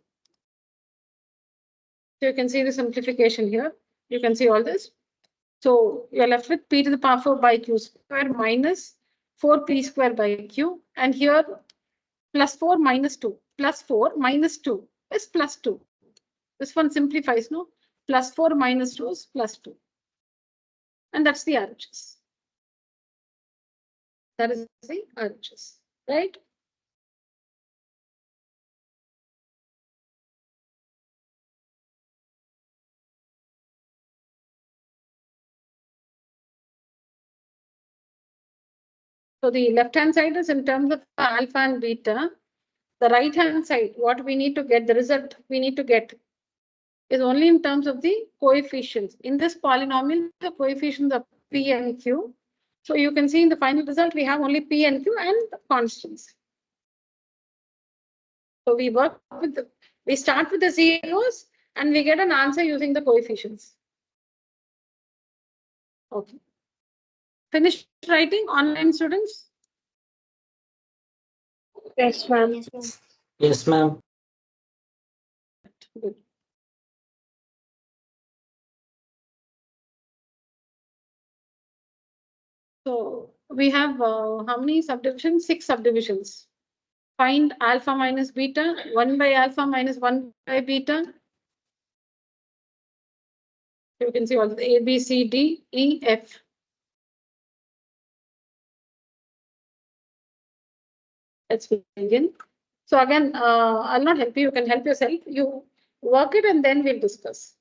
So you can see the simplification here. You can see all this. So you're left with p to the power 4 by q square minus 4p square by q. And here plus 4 minus 2. Plus 4 minus 2 is plus 2. This one simplifies, no? Plus 4 minus 2 is plus 2. And that's the RHS. That is the RHS, right? So the left-hand side is in terms of alpha and beta. The right-hand side, what we need to get, the result we need to get is only in terms of the coefficients. In this polynomial, the coefficients are p and q. So you can see in the final result, we have only p and q and the constants. So we work with we start with the zeros and we get an answer using the coefficients. Okay. Finished writing, online students? Yes, ma'am. Yes, ma'am. Good. So we have how many subdivisions? 6 subdivisions. Find alpha minus beta, 1 by alpha minus 1 by beta. You can see all the A, B, C, D, E, F. Let's begin. So again, I'll not help you. You can help yourself. You work it and then we'll discuss.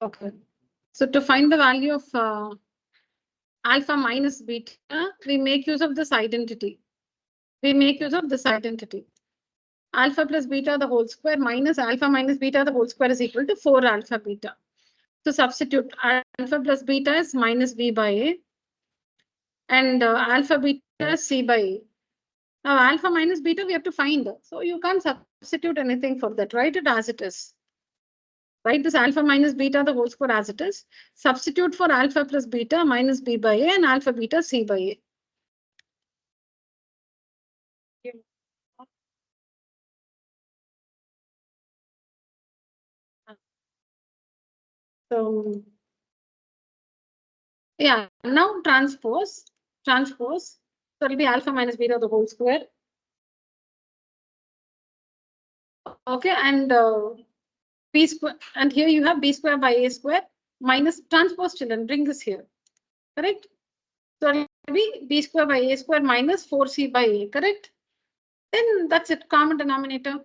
Okay. So to find the value of alpha minus beta, we make use of this identity. We make use of this identity. Alpha plus beta the whole square minus alpha minus beta the whole square is equal to 4 alpha beta. So substitute alpha plus beta is minus b by a, and alpha beta is c by a. Now alpha minus beta we have to find. So you can't substitute anything for that. Write it as it is. Write this alpha minus beta the whole square as it is. Substitute for alpha plus beta minus b by a and alpha beta c by a. So yeah, now transpose. So it'll be alpha minus beta the whole square. Okay, and b square, and here you have b square by a square minus transpose, children, bring this here, correct? So it'll be b square by a square minus 4c by a, correct? Then that's it, common denominator.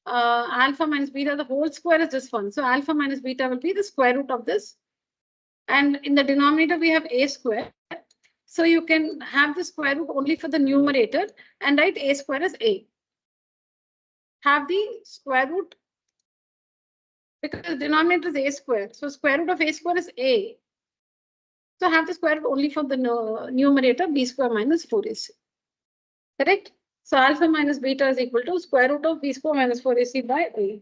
Alpha minus beta, the whole square is this one. So alpha minus beta will be the square root of this. And in the denominator, we have a square. So you can have the square root only for the numerator and write a square as a. Have the square root, because the denominator is a square. So square root of a square is a. So have the square root only for the numerator b square minus 4ac. Correct? So alpha minus beta is equal to square root of b square minus 4ac by a.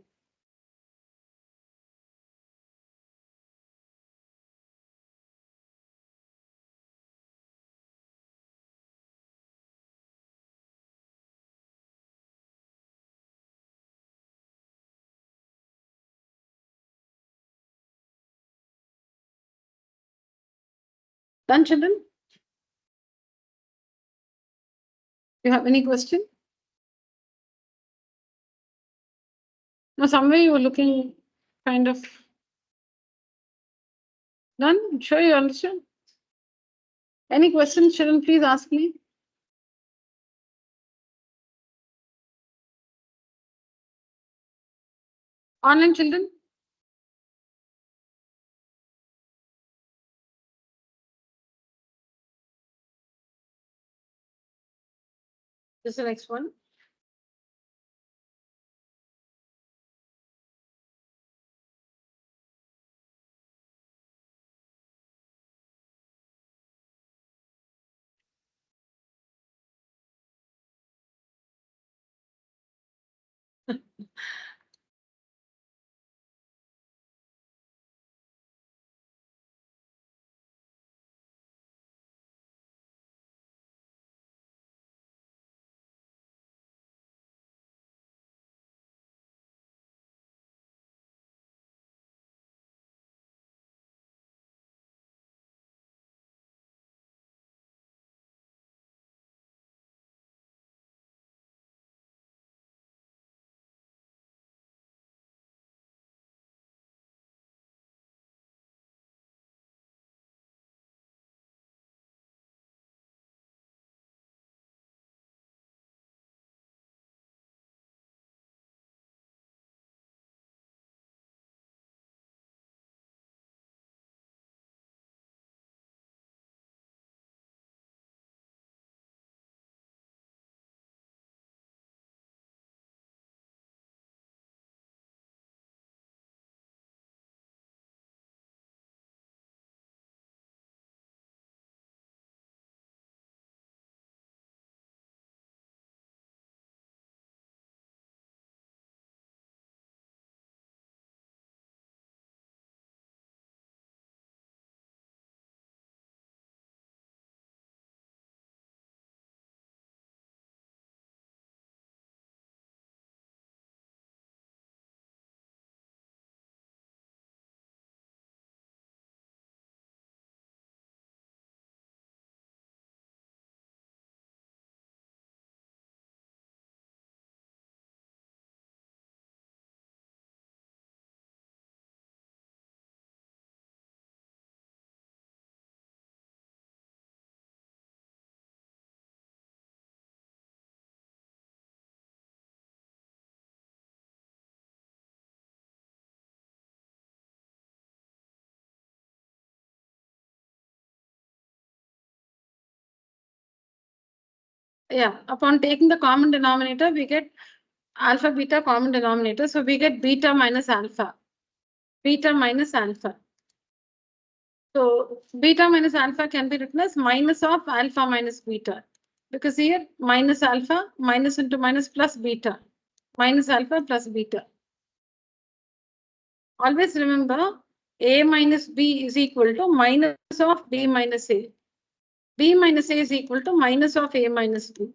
Done, children? You have any question? No, somewhere you were looking kind of done. Sure you understand? Any questions, children, please ask me. Online children? This is the next one. Yeah, upon taking the common denominator, we get alpha beta common denominator. So we get beta minus alpha. Beta minus alpha. So beta minus alpha can be written as minus of alpha minus beta. Because here minus alpha, minus into minus plus beta. Minus alpha plus beta. Always remember A minus B is equal to minus of B minus A. B minus A is equal to minus of A minus B.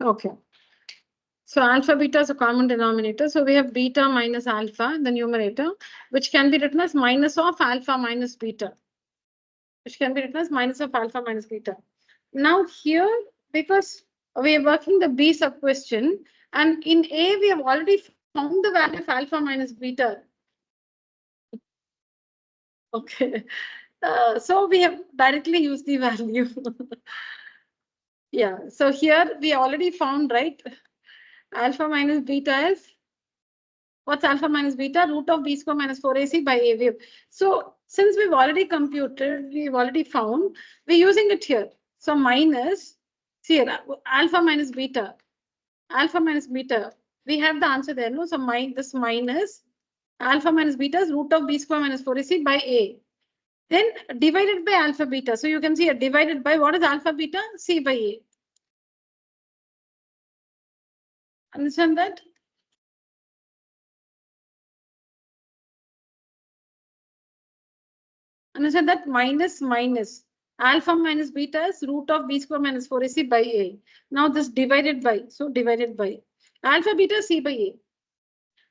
Okay. So alpha beta is a common denominator. So we have beta minus alpha in the numerator, which can be written as minus of alpha minus beta. Which can be written as minus of alpha minus beta. Now here, because we are working the B sub question, and in A we have already found the value of alpha minus beta. Okay. So we have directly used the value. Yeah. So here we already found, right? Alpha minus beta is, what's alpha minus beta? Root of B square minus 4AC by A wave. So since we've already computed, we've already found, we're using it here. So minus, see here, alpha minus beta. Alpha minus beta. We have the answer there, no? So this minus alpha minus beta is root of B square minus 4AC by A. Then divided by alpha beta. So you can see divided by what is alpha beta? C by A. Understand that? Understand that minus alpha minus beta is root of B square minus 4AC by A. Now this divided by, so divided by alpha beta C by A.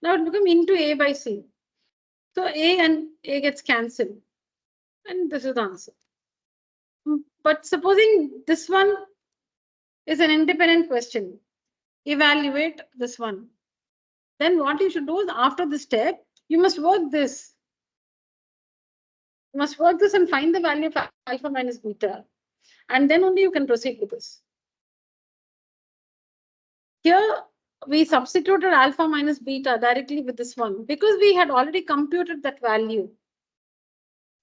Now it becomes into A by C. So A and A gets cancelled. And this is the answer. But supposing this one is an independent question, evaluate this one. Then what you should do is after this step, you must work this. You must work this and find the value of alpha minus beta. And then only you can proceed with this. Here we substituted alpha minus beta directly with this one because we had already computed that value.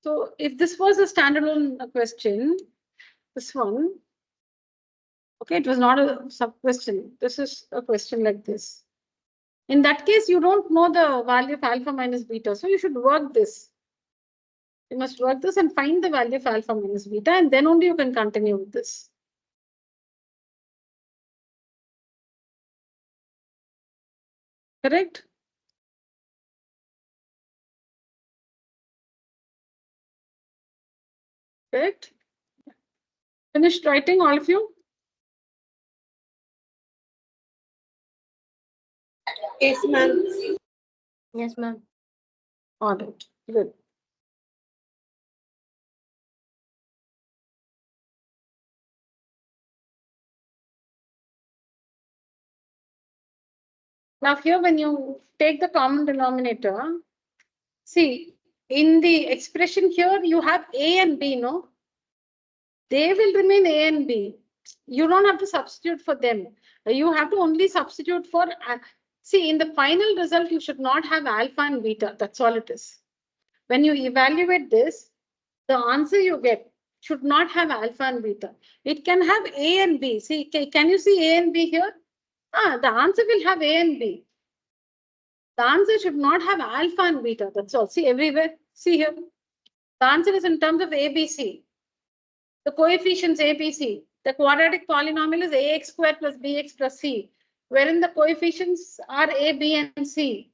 So if this was a standalone question, this one, okay, it was not a sub question. This is a question like this. In that case, you don't know the value of alpha minus beta. So you should work this. You must work this and find the value of alpha minus beta, and then only you can continue with this. Correct? Correct? Finished writing, all of you? Yes, ma'am. Yes, ma'am. All right. Good. Now here, when you take the common denominator, see, in the expression here, you have A and B, no? They will remain A and B. You don't have to substitute for them. You have to only substitute for, see, in the final result, you should not have alpha and beta. That's all it is. When you evaluate this, the answer you get should not have alpha and beta. It can have A and B. See, can you see A and B here? The answer will have A and B. The answer should not have alpha and beta. That's all. See everywhere. See here. The answer is in terms of ABC. The coefficients ABC. The quadratic polynomial is ax squared plus bx plus c, wherein the coefficients are a, b, and c.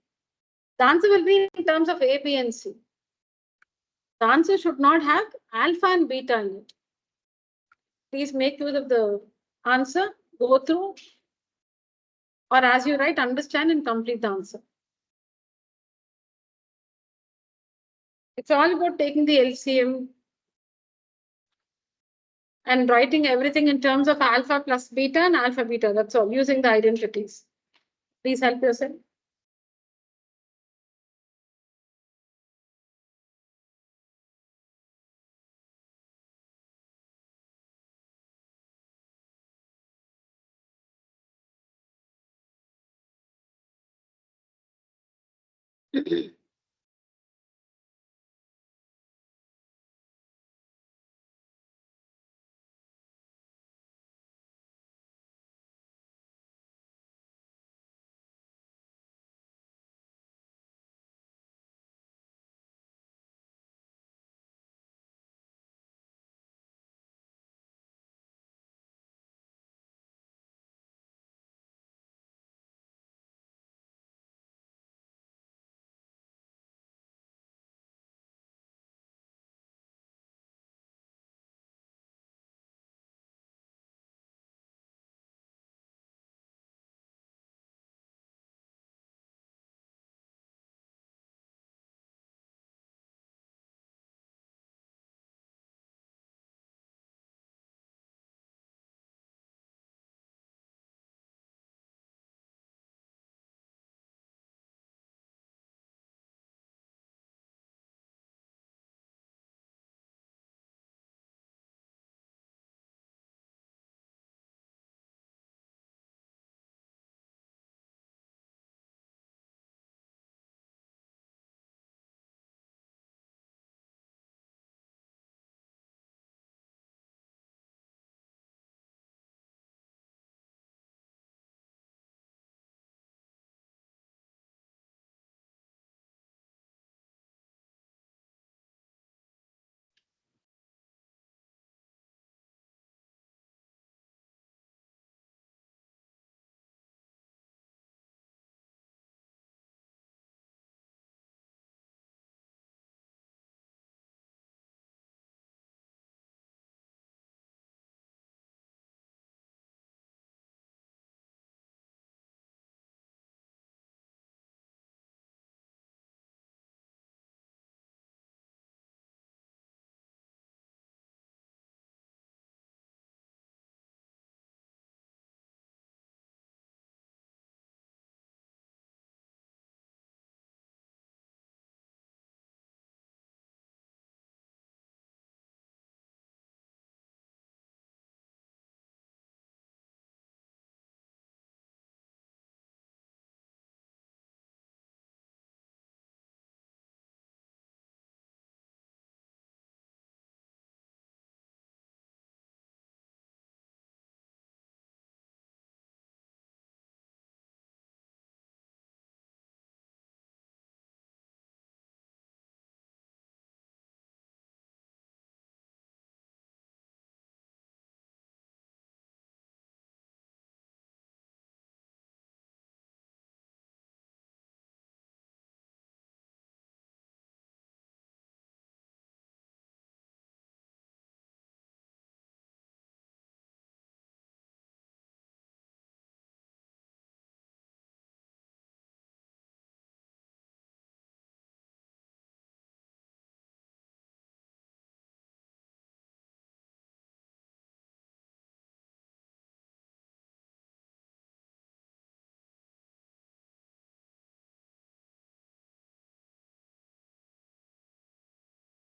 The answer will be in terms of a, b, and c. The answer should not have alpha and beta in it. Please make use of the answer, go through, or as you write, understand and complete the answer. It's all about taking the LCM and writing everything in terms of alpha plus beta and alpha beta. That's all, using the identities. Please help yourself.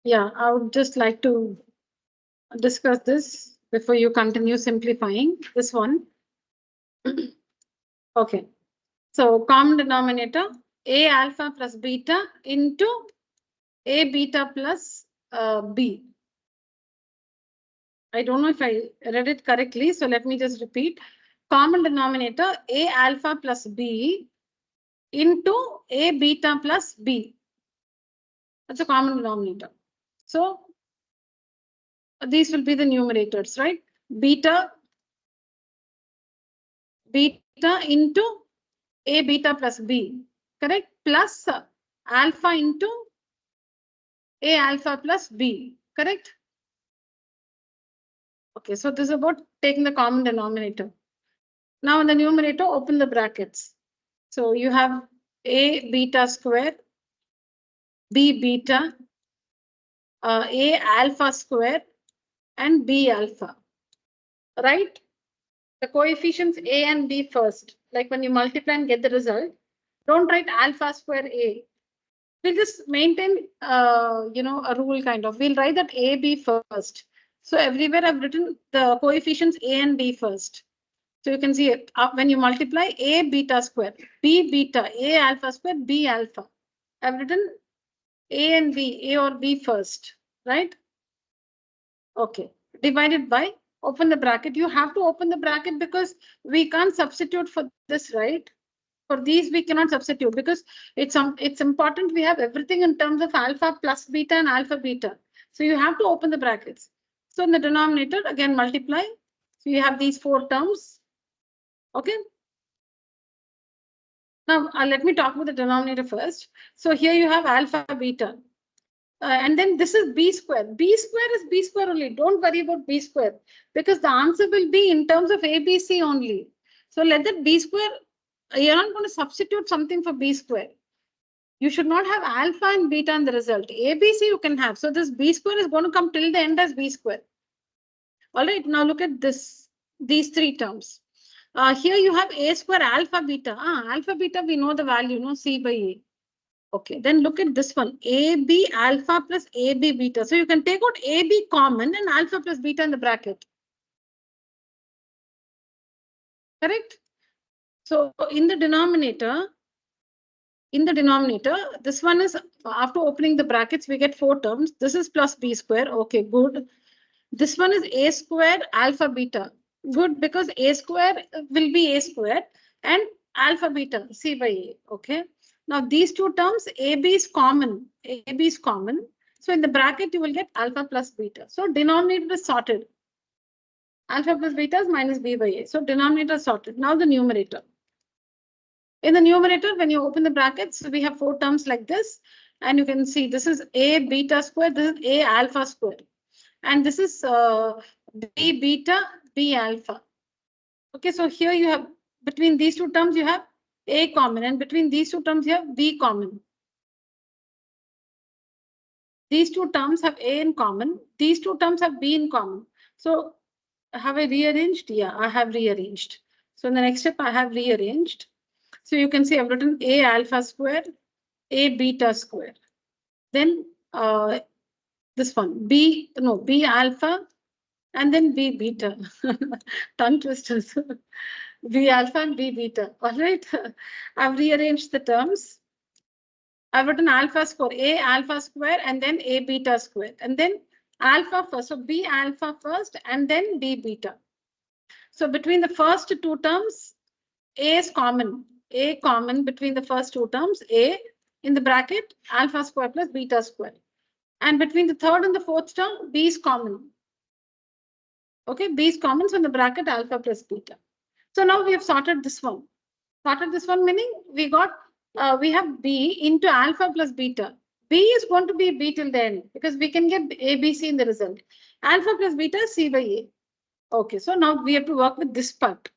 Yeah, I would just like to discuss this before you continue simplifying this one. Okay, so common denominator A alpha plus beta into A beta plus B. I don't know if I read it correctly, so let me just repeat. Common denominator A alpha plus B into A beta plus B. That's a common denominator. So these will be the numerators, right? beta into A beta plus B, correct? Plus alpha into A alpha plus B, correct? Okay, so this is about taking the common denominator. Now in the numerator, open the brackets. So you have A beta square, B beta, A alpha square, and B alpha, right? The coefficients A and B first. Like when you multiply and get the result, don't write alpha square A. We'll just maintain, a rule kind of. We'll write that A, B first. So everywhere I've written the coefficients A and B first. So you can see it when you multiply A beta square, B beta, A alpha square, B alpha. I've written A and B, A or B first, right? Okay, divided by, open the bracket. You have to open the bracket because we can't substitute for this, right? For these, we cannot substitute because it's important we have everything in terms of alpha plus beta and alpha beta. So you have to open the brackets. So in the denominator, again, multiply. So you have these 4 terms. Okay. Now, let me talk about the denominator first. So here you have alpha beta. And then this is B square. B square is B square only. Don't worry about B square because the answer will be in terms of ABC only. So let that B square, you're not going to substitute something for B square. You should not have alpha and beta in the result. ABC you can have. So this B square is going to come till the end as B square. All right, now look at this, these 3 terms. Here you have A square alpha beta. Alpha beta, we know the value, no, C by A. Okay, then look at this one, AB alpha plus AB beta. So you can take out AB common and alpha plus beta in the bracket. Correct? So in the denominator, this one is after opening the brackets, we get 4 terms. This is plus B square. Okay, good. This one is A square alpha beta. Good, because A square will be A square and alpha beta C by A. Okay. Now these 2 terms, AB is common. AB is common. So in the bracket, you will get alpha plus beta. So denominator is sorted. Alpha plus beta is minus B by A. So denominator is sorted. Now the numerator. In the numerator, when you open the brackets, we have 4 terms like this. And you can see this is A beta square, this is A alpha square. And this is B beta, B alpha. Okay, so here you have, between these 2 terms, you have A common. And between these 2 terms, you have B common. These 2 terms have A in common. These 2 terms have B in common. So have I rearranged? Yeah, I have rearranged. So in the next step, I have rearranged. So you can see I've written A alpha square, A beta square. Then this one, B alpha, and then B beta. Tongue twisters. B alpha and B beta. All right. I've rearranged the terms. I've written alpha square, A alpha square, and then A beta square. And then alpha first. So B alpha first, and then B beta. So between the first 2 terms, A is common. A common between the first 2 terms, A in the bracket, alpha square plus beta square. And between the 3rd and the 4th term, B is common. Okay, B is common, so in the bracket, alpha plus beta. So now we have sorted this one. Sorted this one meaning we got, we have B into alpha plus beta. B is going to be B till the end because we can get A, B, C in the result. Alpha plus beta is C by A. Okay, so now we have to work with this part,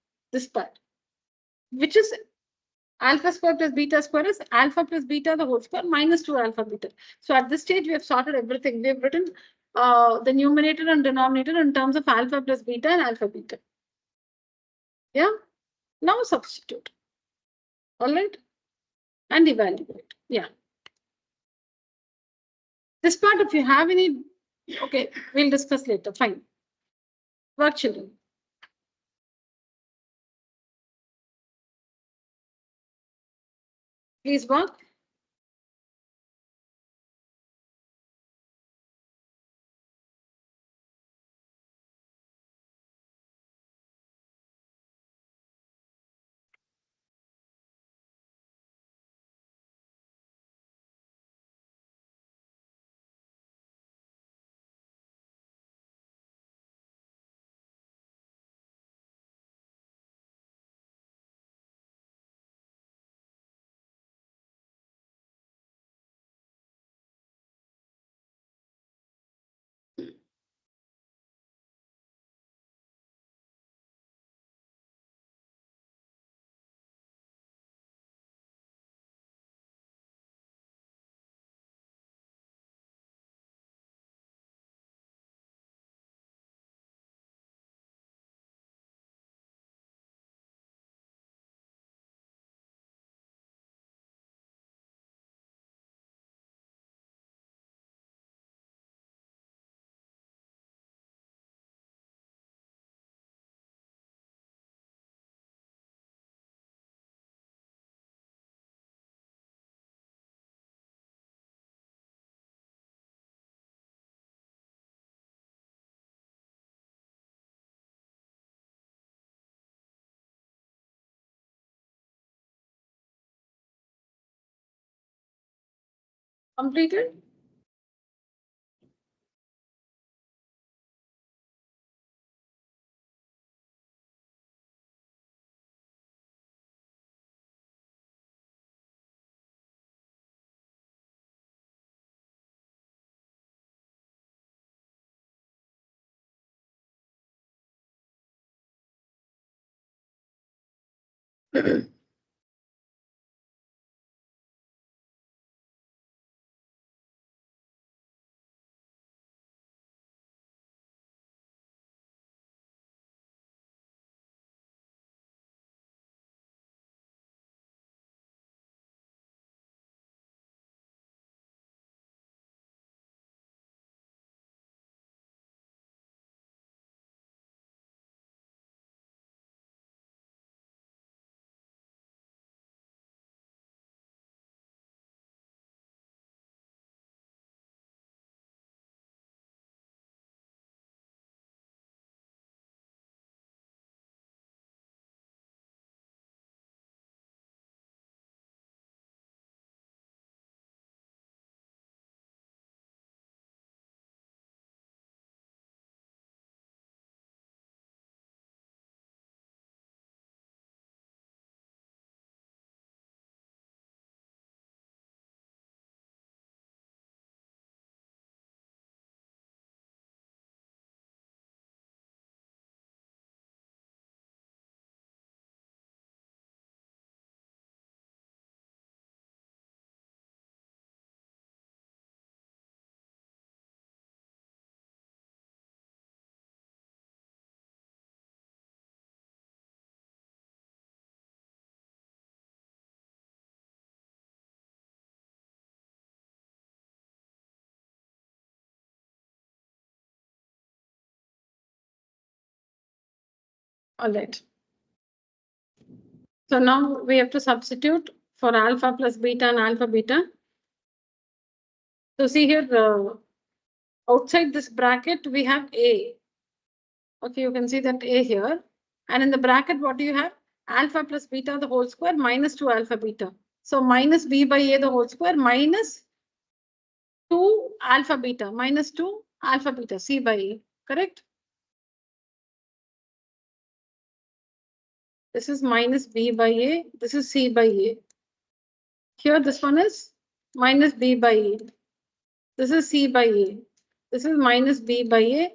which is alpha square plus beta square is alpha plus beta the whole square minus 2 alpha beta. So at this stage, we have sorted everything. We have written the numerator and denominator in terms of alpha plus beta and alpha beta. Yeah, now substitute. All right, and evaluate. Yeah. This part, if you have any, okay, we'll discuss later. Fine. Work, children. Please work. Completed? All right. So now we have to substitute for alpha plus beta and alpha beta. So see here, outside this bracket, we have A. Okay, you can see that A here. And in the bracket, what do you have? Alpha plus beta the whole square minus 2 alpha beta. So minus B by A the whole square minus 2 alpha beta, minus 2 alpha beta, C by A, correct? This is minus B by A, this is C by A. Here this one is minus B by A. This is C by A. This is minus B by A,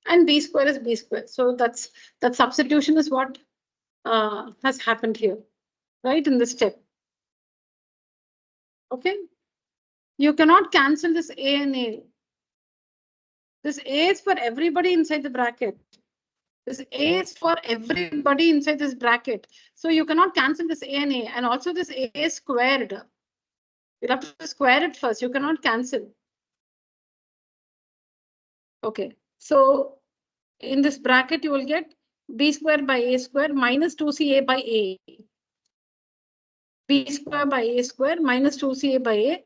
and B square is B square. So that substitution is what has happened here, right, in this step. Okay. You cannot cancel this A and A. This A is for everybody inside the bracket. This A is for everybody inside this bracket. So you cannot cancel this A and A. And also this A is squared. You'll have to square it first. You cannot cancel. Okay. So in this bracket, you will get B square by A square minus 2CA by A. B square by A square minus 2CA by A.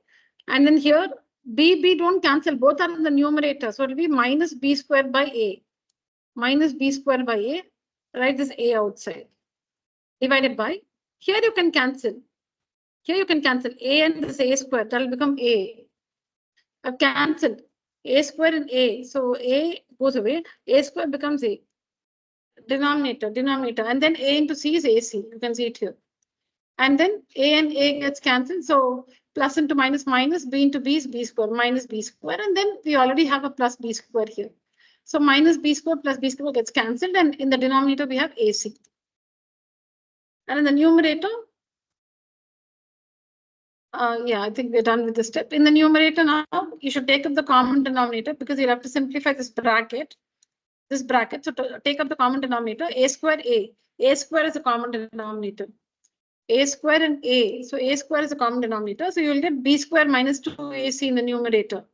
And then here, B don't cancel. Both are in the numerator. So it will be minus B square by A. Minus B square by A. Write this A outside. Divided by. Here you can cancel. Here you can cancel A and this A square. That will become A. I've cancelled A square and A. So A goes away. A square becomes A. Denominator. And then A into C is AC. You can see it here. And then A and A gets cancelled. So plus into minus minus, B into B is B square minus B square. And then we already have a plus B square here. So minus B square plus B square gets cancelled. And in the denominator, we have AC. And in the numerator, yeah, I think we're done with this step. In the numerator now, you should take up the common denominator because you'll have to simplify this bracket. So to take up the common denominator, A square A. A square is a common denominator. A square and A. So A square is a common denominator. So you'll get B square minus 2AC in the numerator.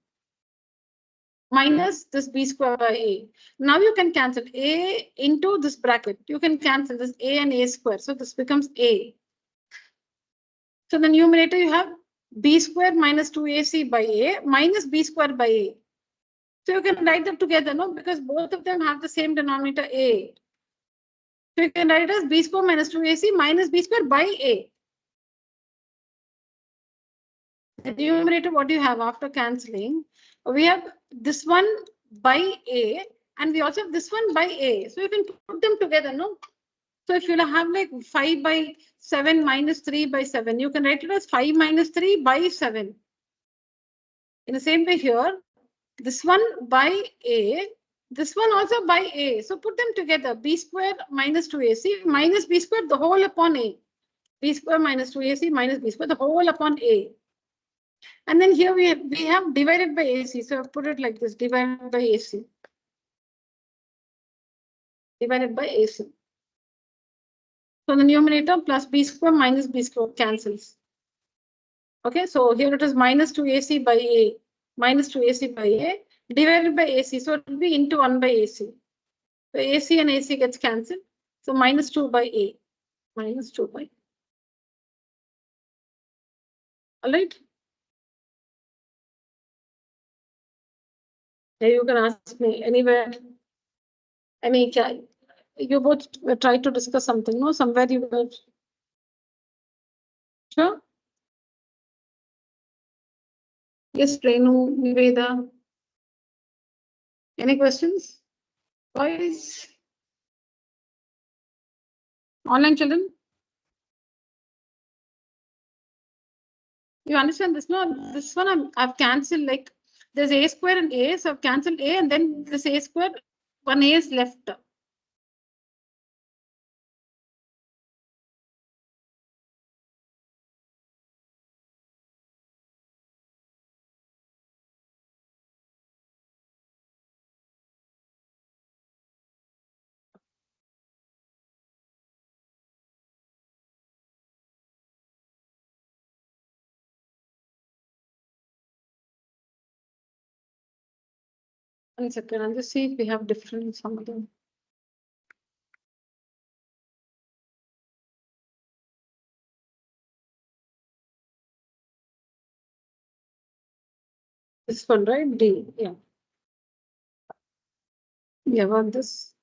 Minus this B square by A. Now you can cancel A into this bracket. You can cancel this A and A square. So this becomes A. So the numerator you have B square minus 2AC by A minus B square by A. So you can write them together, no? Because both of them have the same denominator A. So you can write it as B square minus 2AC minus B square by A. the numerator, what do you have after cancelling? We have this one by A, and we also have this one by A. So you can put them together, no? So if you have like 5 by 7 minus 3 by 7, you can write it as 5 minus 3 by 7. In the same way here, this one by A, this one also by A. So put them together, B square minus 2AC minus B square, the whole upon A. B square minus 2AC minus B square, the whole upon A. And then here we have divided by AC. So put it like this, divided by AC. Divided by AC. So the numerator plus B square minus B square cancels. Okay, so here it is minus 2AC by A, minus 2AC by A, divided by AC. So it will be into 1 by AC. So AC and AC gets cancelled. So minus 2 by A, minus 2 by. All right. Yeah, you can ask me anywhere. You both try to discuss something, no? Somewhere you were. Sure. Yes, Renu, Niveda. Any questions? Boys? Online children? You understand this? No, this one I've cancelled, like there's A square and A, so I've cancelled A, and then this A square, one A is left. One second, I'll just see if we have different some of them. This one, right? D, yeah. Yeah, about this.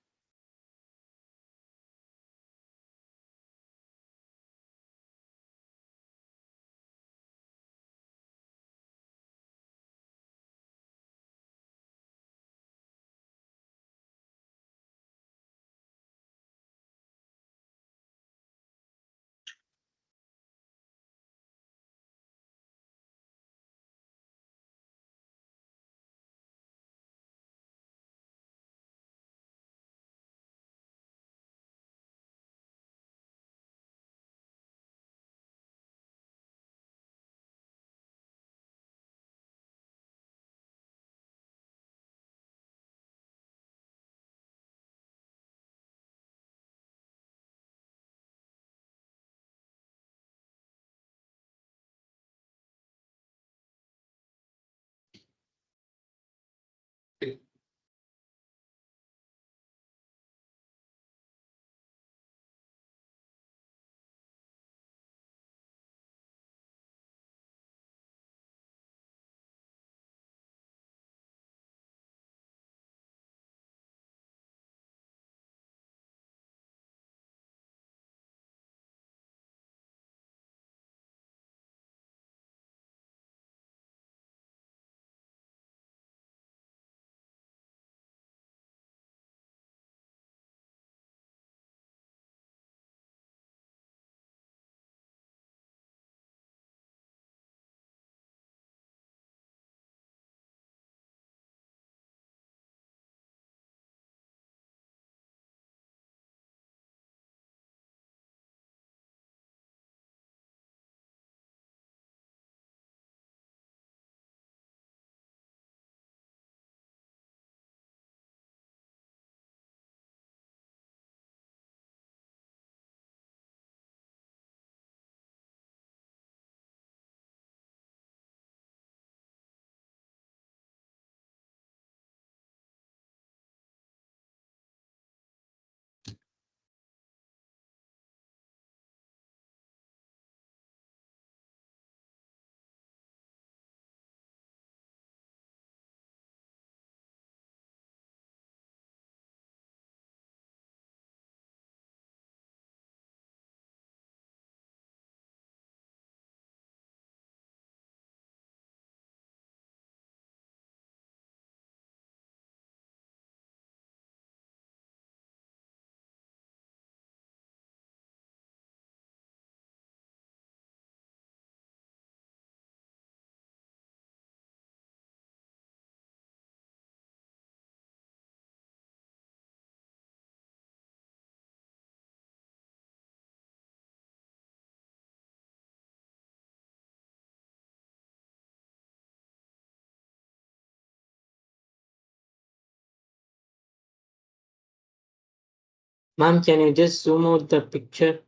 Ma'am, can you just zoom out the picture?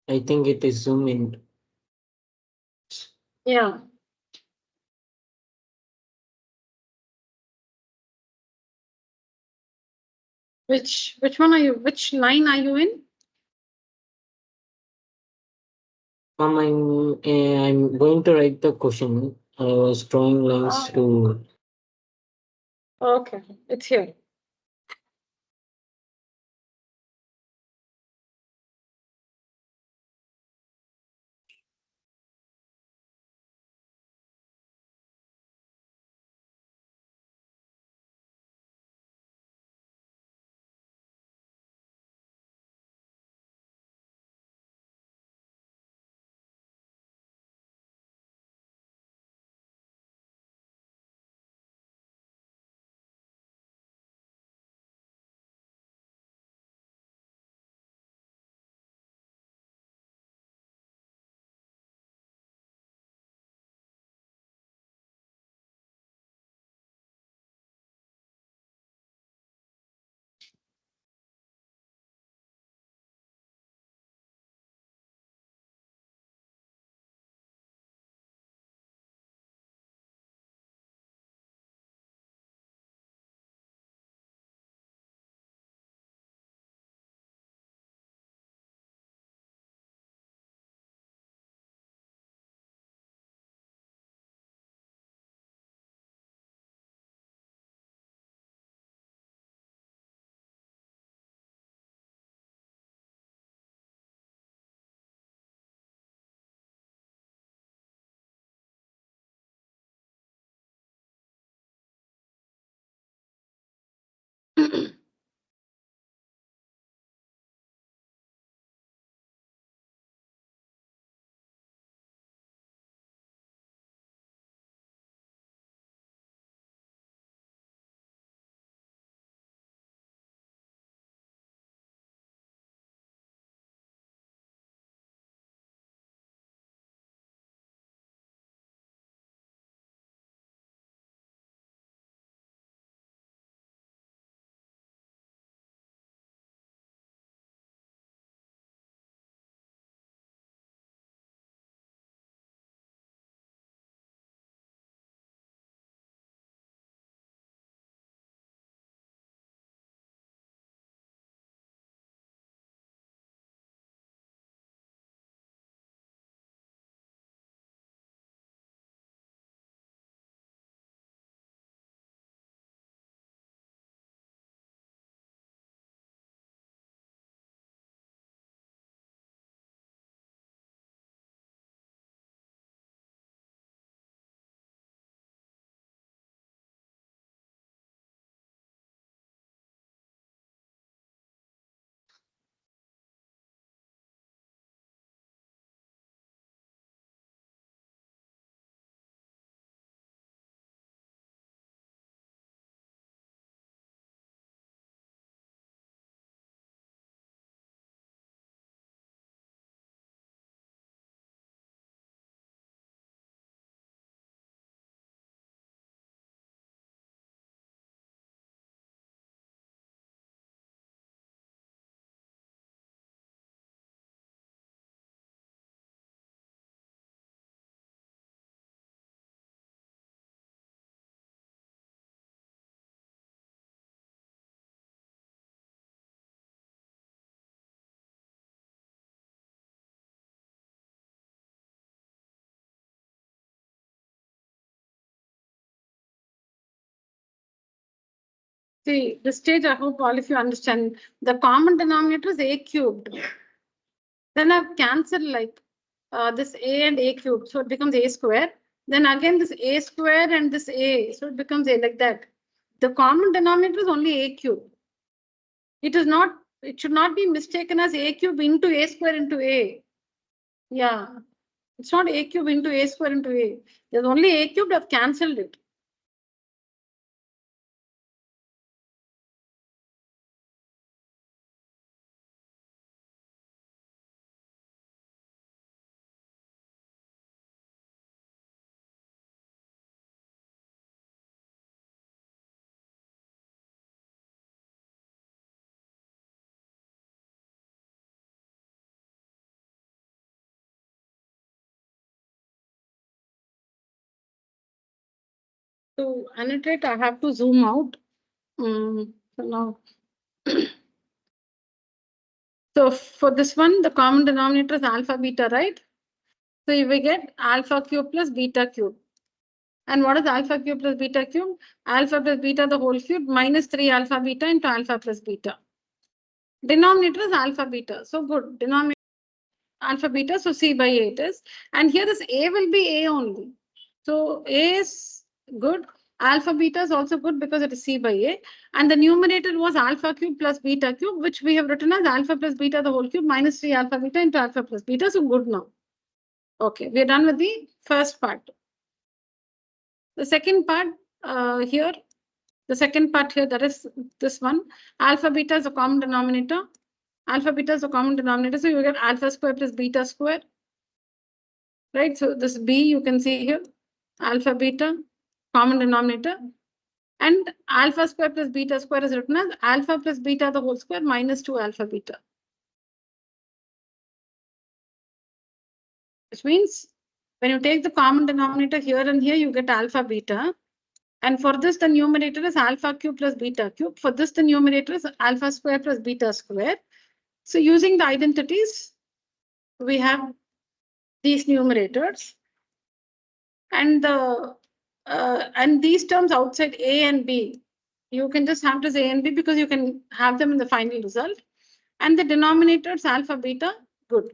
I think it is zoom in. Yeah. Which one are you? Which line are you in? Ma'am, I'm going to write the question. I was drawing lines to. Okay, it's here. See, this stage, I hope all of you understand. The common denominator is a cubed. Then I've cancelled like this a and a cubed, so it becomes a square. Then again this a square and this a, so it becomes a like that. The common denominator is only a cube. It is not. It should not be mistaken as a cube into a square into a. Yeah, it's not a cube into a square into a. There's only a cubed. I've cancelled it. To annotate, I have to zoom out. So now, so for this one, the common denominator is alpha beta, right? So we get alpha cube plus beta cube. And what is alpha cube plus beta cube? Alpha plus beta the whole cube minus 3 alpha beta into alpha plus beta. Denominator is alpha beta. So good. Denominator alpha beta. So C by A it is. And here this A will be A only. So A is good. Alpha beta is also good because it is C by A. And the numerator was alpha cube plus beta cube, which we have written as alpha plus beta the whole cube minus 3 alpha beta into alpha plus beta. So good now. Okay, we are done with the first part. The second part here, that is this one. Alpha beta is a common denominator. Alpha beta is a common denominator. So you get alpha square plus beta square. Right. So this B you can see here. Alpha beta, common denominator. And alpha square plus beta square is written as alpha plus beta the whole square minus 2 alpha beta. Which means when you take the common denominator here and here, you get alpha beta. And for this, the numerator is alpha cube plus beta cube. For this, the numerator is alpha square plus beta square. So using the identities, we have these numerators. And these terms outside A and B, you can just have this A and B because you can have them in the final result. And the denominators alpha beta, good.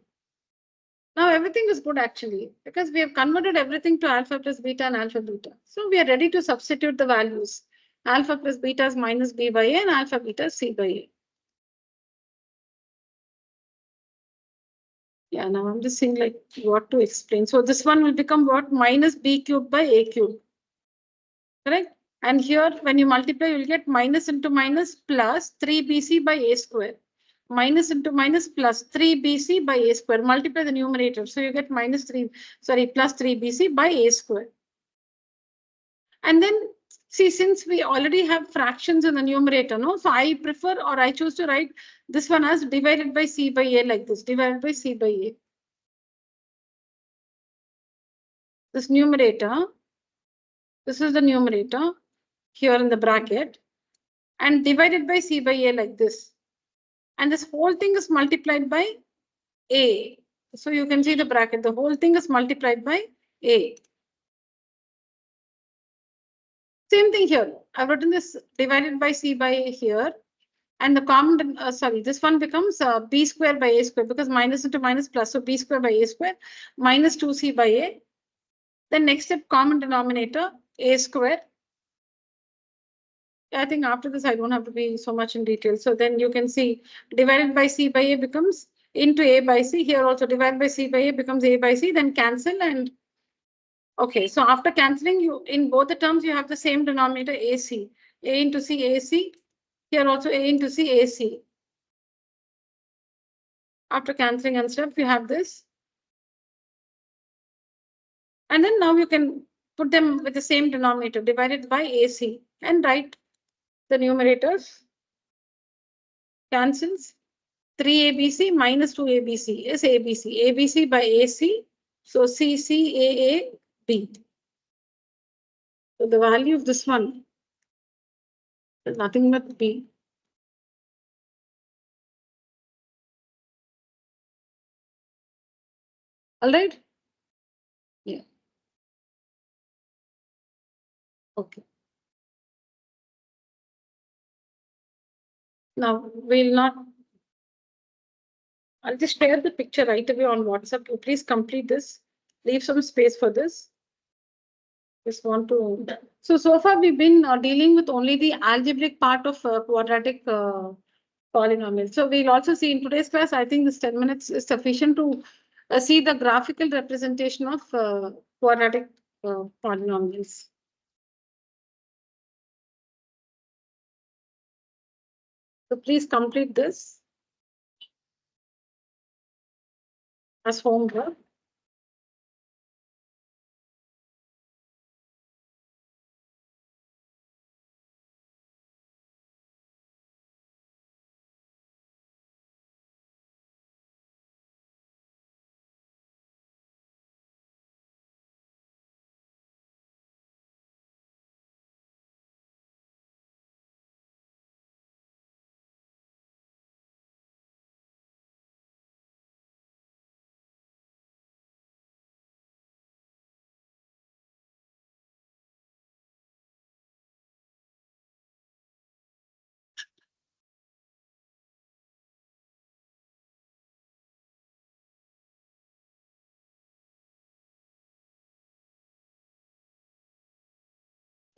Now everything is good actually because we have converted everything to alpha plus beta and alpha beta. So we are ready to substitute the values. Alpha plus beta is minus B by A and alpha beta is C by A. Yeah, now I'm just saying like what to explain. So this one will become what? Minus B cube by A cube. Correct? And here when you multiply, you'll get minus into minus plus 3BC by A square. Minus into minus plus 3BC by A square. Multiply the numerator. So you get plus 3BC by A square. And then see, since we already have fractions in the numerator, no, so I prefer or I choose to write this one as divided by C by A like this, divided by C by A. This numerator, this is the numerator here in the bracket and divided by C by A like this. And this whole thing is multiplied by A. So you can see the bracket, the whole thing is multiplied by A. Same thing here. I've written this divided by C by A here. And the common, this one becomes B square by A square because minus into minus plus. So B square by A square minus 2C by A. Then next step, common denominator, A square. I think after this, I don't have to be so much in detail. So then you can see divided by C by A becomes into A by C. Here also divided by C by A becomes A by C. Then cancel and okay. So after cancelling, you in both the terms, you have the same denominator AC. A into C, AC. Here also A into C, AC. After cancelling and stuff, you have this. And then now you can put them with the same denominator divided by AC and write the numerators. Cancels. 3ABC minus 2ABC is ABC. ABC by AC. So CCAAB. So the value of this one is nothing but B. All right. Yeah. Okay. Now we'll not. I'll just share the picture right away on WhatsApp. You please complete this. Leave some space for this. Just want to. So far we've been dealing with only the algebraic part of quadratic polynomials. So we'll also see in today's class, I think this 10 minutes is sufficient to see the graphical representation of quadratic polynomials. So please complete this as homework.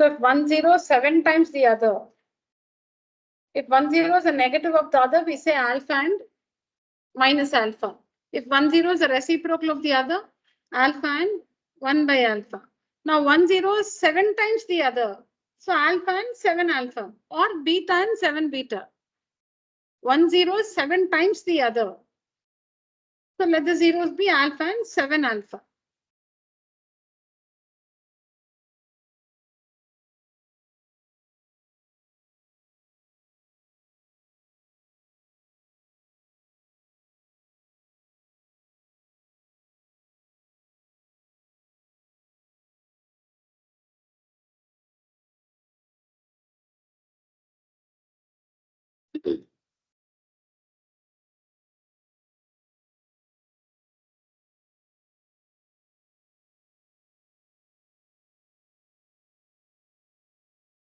So if 1 0 7 times the other, if 1 0 is a negative of the other, we say alpha and minus alpha. If 1 0 is a reciprocal of the other, alpha and 1 by alpha. Now 1 0 is 7 times the other. So alpha and 7 alpha or beta and 7 beta. 1 0 is 7 times the other. So let the zeros be alpha and 7 alpha.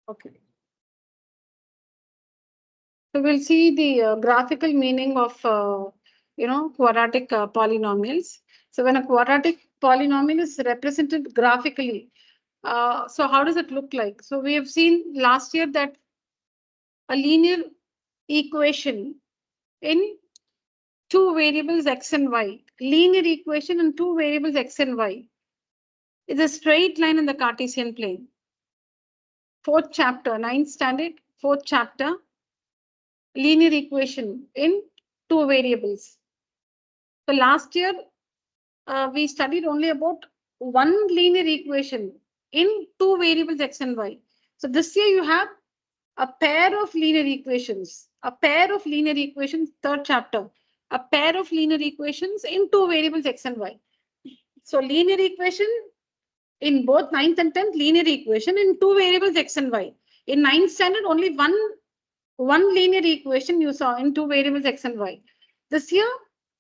Okay. So we'll see the graphical meaning of, quadratic polynomials. So when a quadratic polynomial is represented graphically, so how does it look like? So we have seen last year that a linear equation in two variables x and y, linear equation in two variables x and y, is a straight line in the Cartesian plane. Fourth chapter, 9th standard, fourth chapter, linear equation in two variables. So last year, we studied only about one linear equation in two variables x and y. So this year you have a pair of linear equations, third chapter, a pair of linear equations in two variables x and y. So linear equation in both 9th and 10th, linear equation in two variables x and y. In 9th standard, only one linear equation you saw in two variables x and y. This year,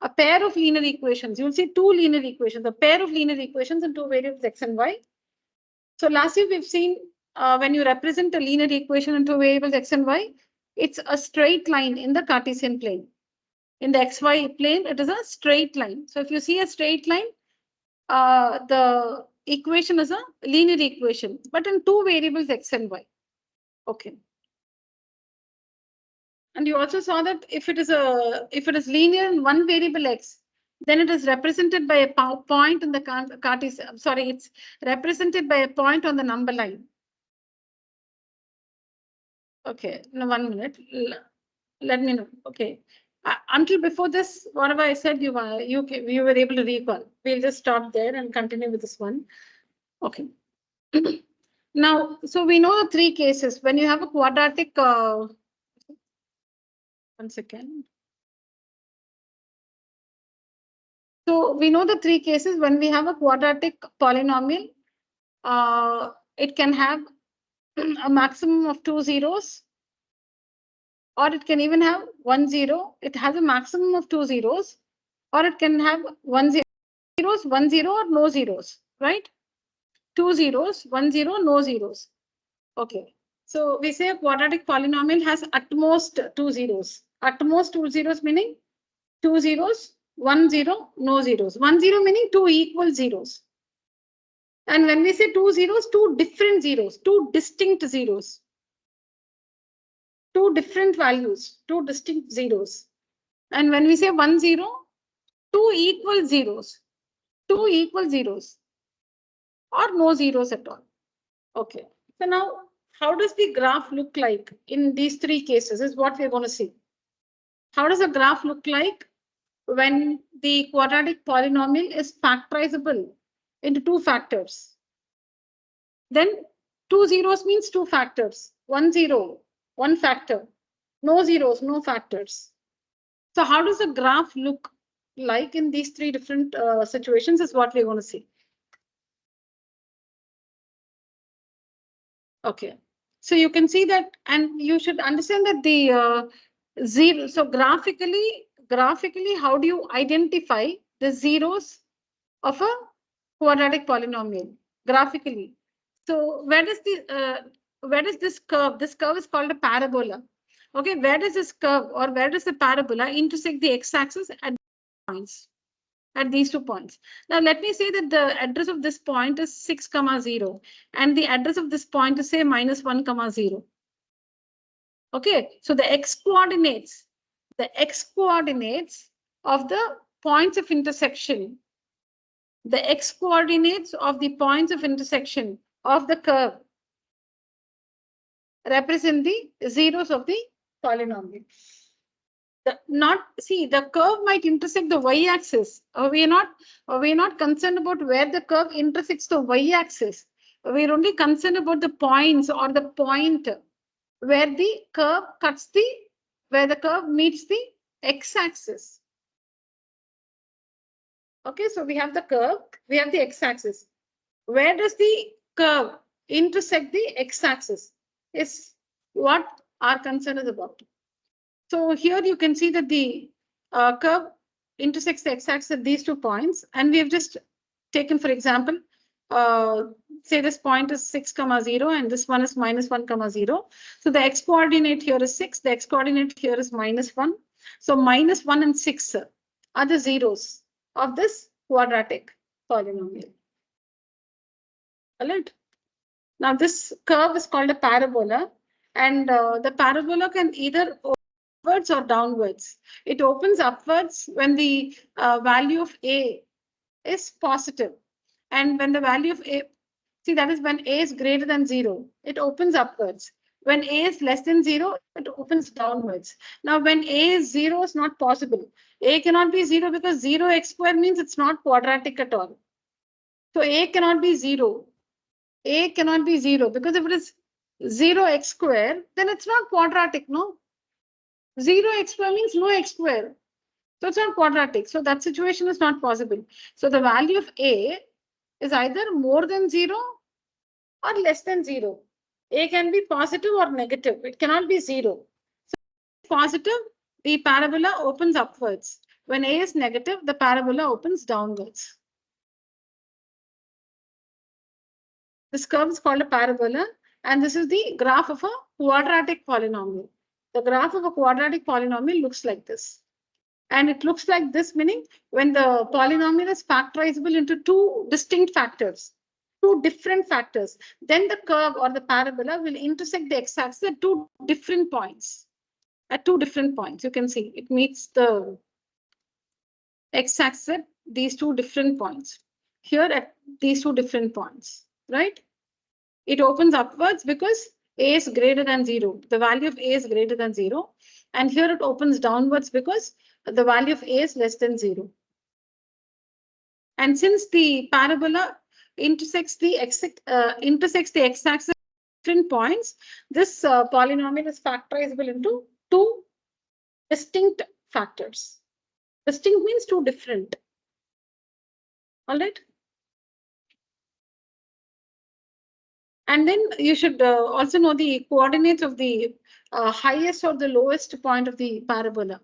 a pair of linear equations. You'll see two linear equations, a pair of linear equations in two variables x and y. So last year we've seen when you represent a linear equation in two variables x and y, it's a straight line in the Cartesian plane. In the xy plane, it is a straight line. So if you see a straight line, the equation is a linear equation, but in two variables x and y. Okay. And you also saw that if it is linear in one variable x, then it is represented by a point in the Cartesian. Sorry, it's represented by a point on the number line. Okay, no, 1 minute. Let me know. Okay. Until before this, whatever I said, you were able to recall. We'll just stop there and continue with this one. Okay. Now, so we know the three cases when you have a quadratic. 1 second. So we know the three cases when we have a quadratic polynomial. It can have a maximum of 2 zeros, or it can even have 1 0. It has a maximum of 2 zeros, or it can have 1 0, 1 0 or no zeros, right? 2 zeros, 1 0, no zeros. Okay. So we say a quadratic polynomial has at most 2 zeros. At most 2 zeros meaning 2 zeros, 1 0, no zeros. 1 0 meaning 2 equal zeros. And when we say 2 zeros, 2 different zeros, 2 distinct zeros. 2 different values, 2 distinct zeros. And when we say 1 0, 2 equal zeros, 2 equal zeros, or no zeros at all. Okay. So now, how does the graph look like in these three cases is what we're going to see. How does a graph look like when the quadratic polynomial is factorizable into two factors? Then 2 zeros means 2 factors, 1 0, 1 factor, no zeros, no factors. So how does the graph look like in these three different situations is what we're going to see. Okay, so you can see that, and you should understand that the zero. So graphically, how do you identify the zeros of a quadratic polynomial graphically? So where does this curve? This curve is called a parabola. Okay, where does this curve or where does the parabola intersect the x-axis at points? at these 2 points. Now let me say that the address of this point is 6, 0, and the address of this point is say -1, 0. Okay, so the x coordinates of the points of intersection, the x coordinates of the points of intersection of the curve represent the zeros of the polynomial. The curve might intersect the y-axis. We are not concerned about where the curve intersects the y-axis. We are only concerned about the points or the point where the curve meets the x-axis. Okay, so we have the curve, we have the x-axis. Where does the curve intersect the x-axis is what our concern is about. So here you can see that the curve intersects the x-axis at these 2 points, and we have just taken, for example, say this point is 6, 0, and this one is -1, 0. So the x coordinate here is 6, the x coordinate here is -1. So -1 and 6 are the zeros of this quadratic polynomial. All right. Now this curve is called a parabola, and the parabola can either upwards or downwards. It opens upwards when the value of a is positive, and when the value of a, see, that is when a is greater than 0, it opens upwards. When a is less than 0, it opens downwards. Now when a is 0 is not possible. A cannot be 0 because 0x² means it's not quadratic at all. So a cannot be 0. A cannot be 0 because if it is 0x², then it's not quadratic, no? 0x² means no x². So it's not quadratic. So that situation is not possible. So the value of a is either more than 0 or less than 0. A can be positive or negative. It cannot be 0. So if positive, the parabola opens upwards. When a is negative, the parabola opens downwards. This curve is called a parabola, and this is the graph of a quadratic polynomial. The graph of a quadratic polynomial looks like this. And it looks like this, meaning when the polynomial is factorizable into 2 distinct factors, 2 different factors, then the curve or the parabola will intersect the x-axis at 2 different points. At 2 different points, you can see it meets the x-axis at these 2 different points. Here at these 2 different points, right? It opens upwards because a is greater than 0. The value of a is greater than 0. And here it opens downwards because the value of a is less than 0. And since the parabola intersects the x-axis at different points, this polynomial is factorizable into 2 distinct factors. Distinct means 2 different. All right. And then you should also know the coordinates of the highest or the lowest point of the parabola.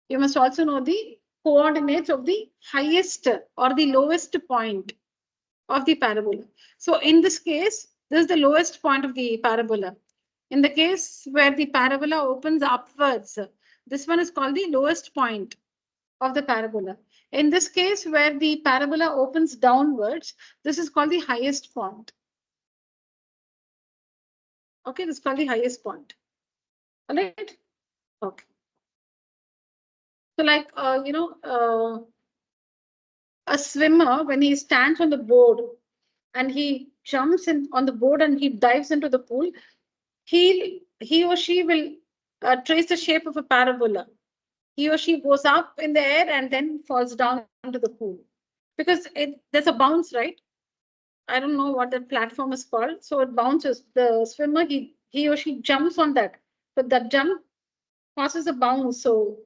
You must also know the coordinates of the highest or the lowest point of the parabola. So in this case, this is the lowest point of the parabola. In the case where the parabola opens upwards, this one is called the lowest point of the parabola. In this case where the parabola opens downwards, this is called the highest point. Okay, this is called the highest point. All right. Okay. So like, a swimmer, when he stands on the board and he jumps in on the board and he dives into the pool, he or she will trace the shape of a parabola. He or she goes up in the air and then falls down into the pool because there's a bounce, right? I don't know what that platform is called. So it bounces. The swimmer, he or she jumps on that. But that jump causes a bounce. So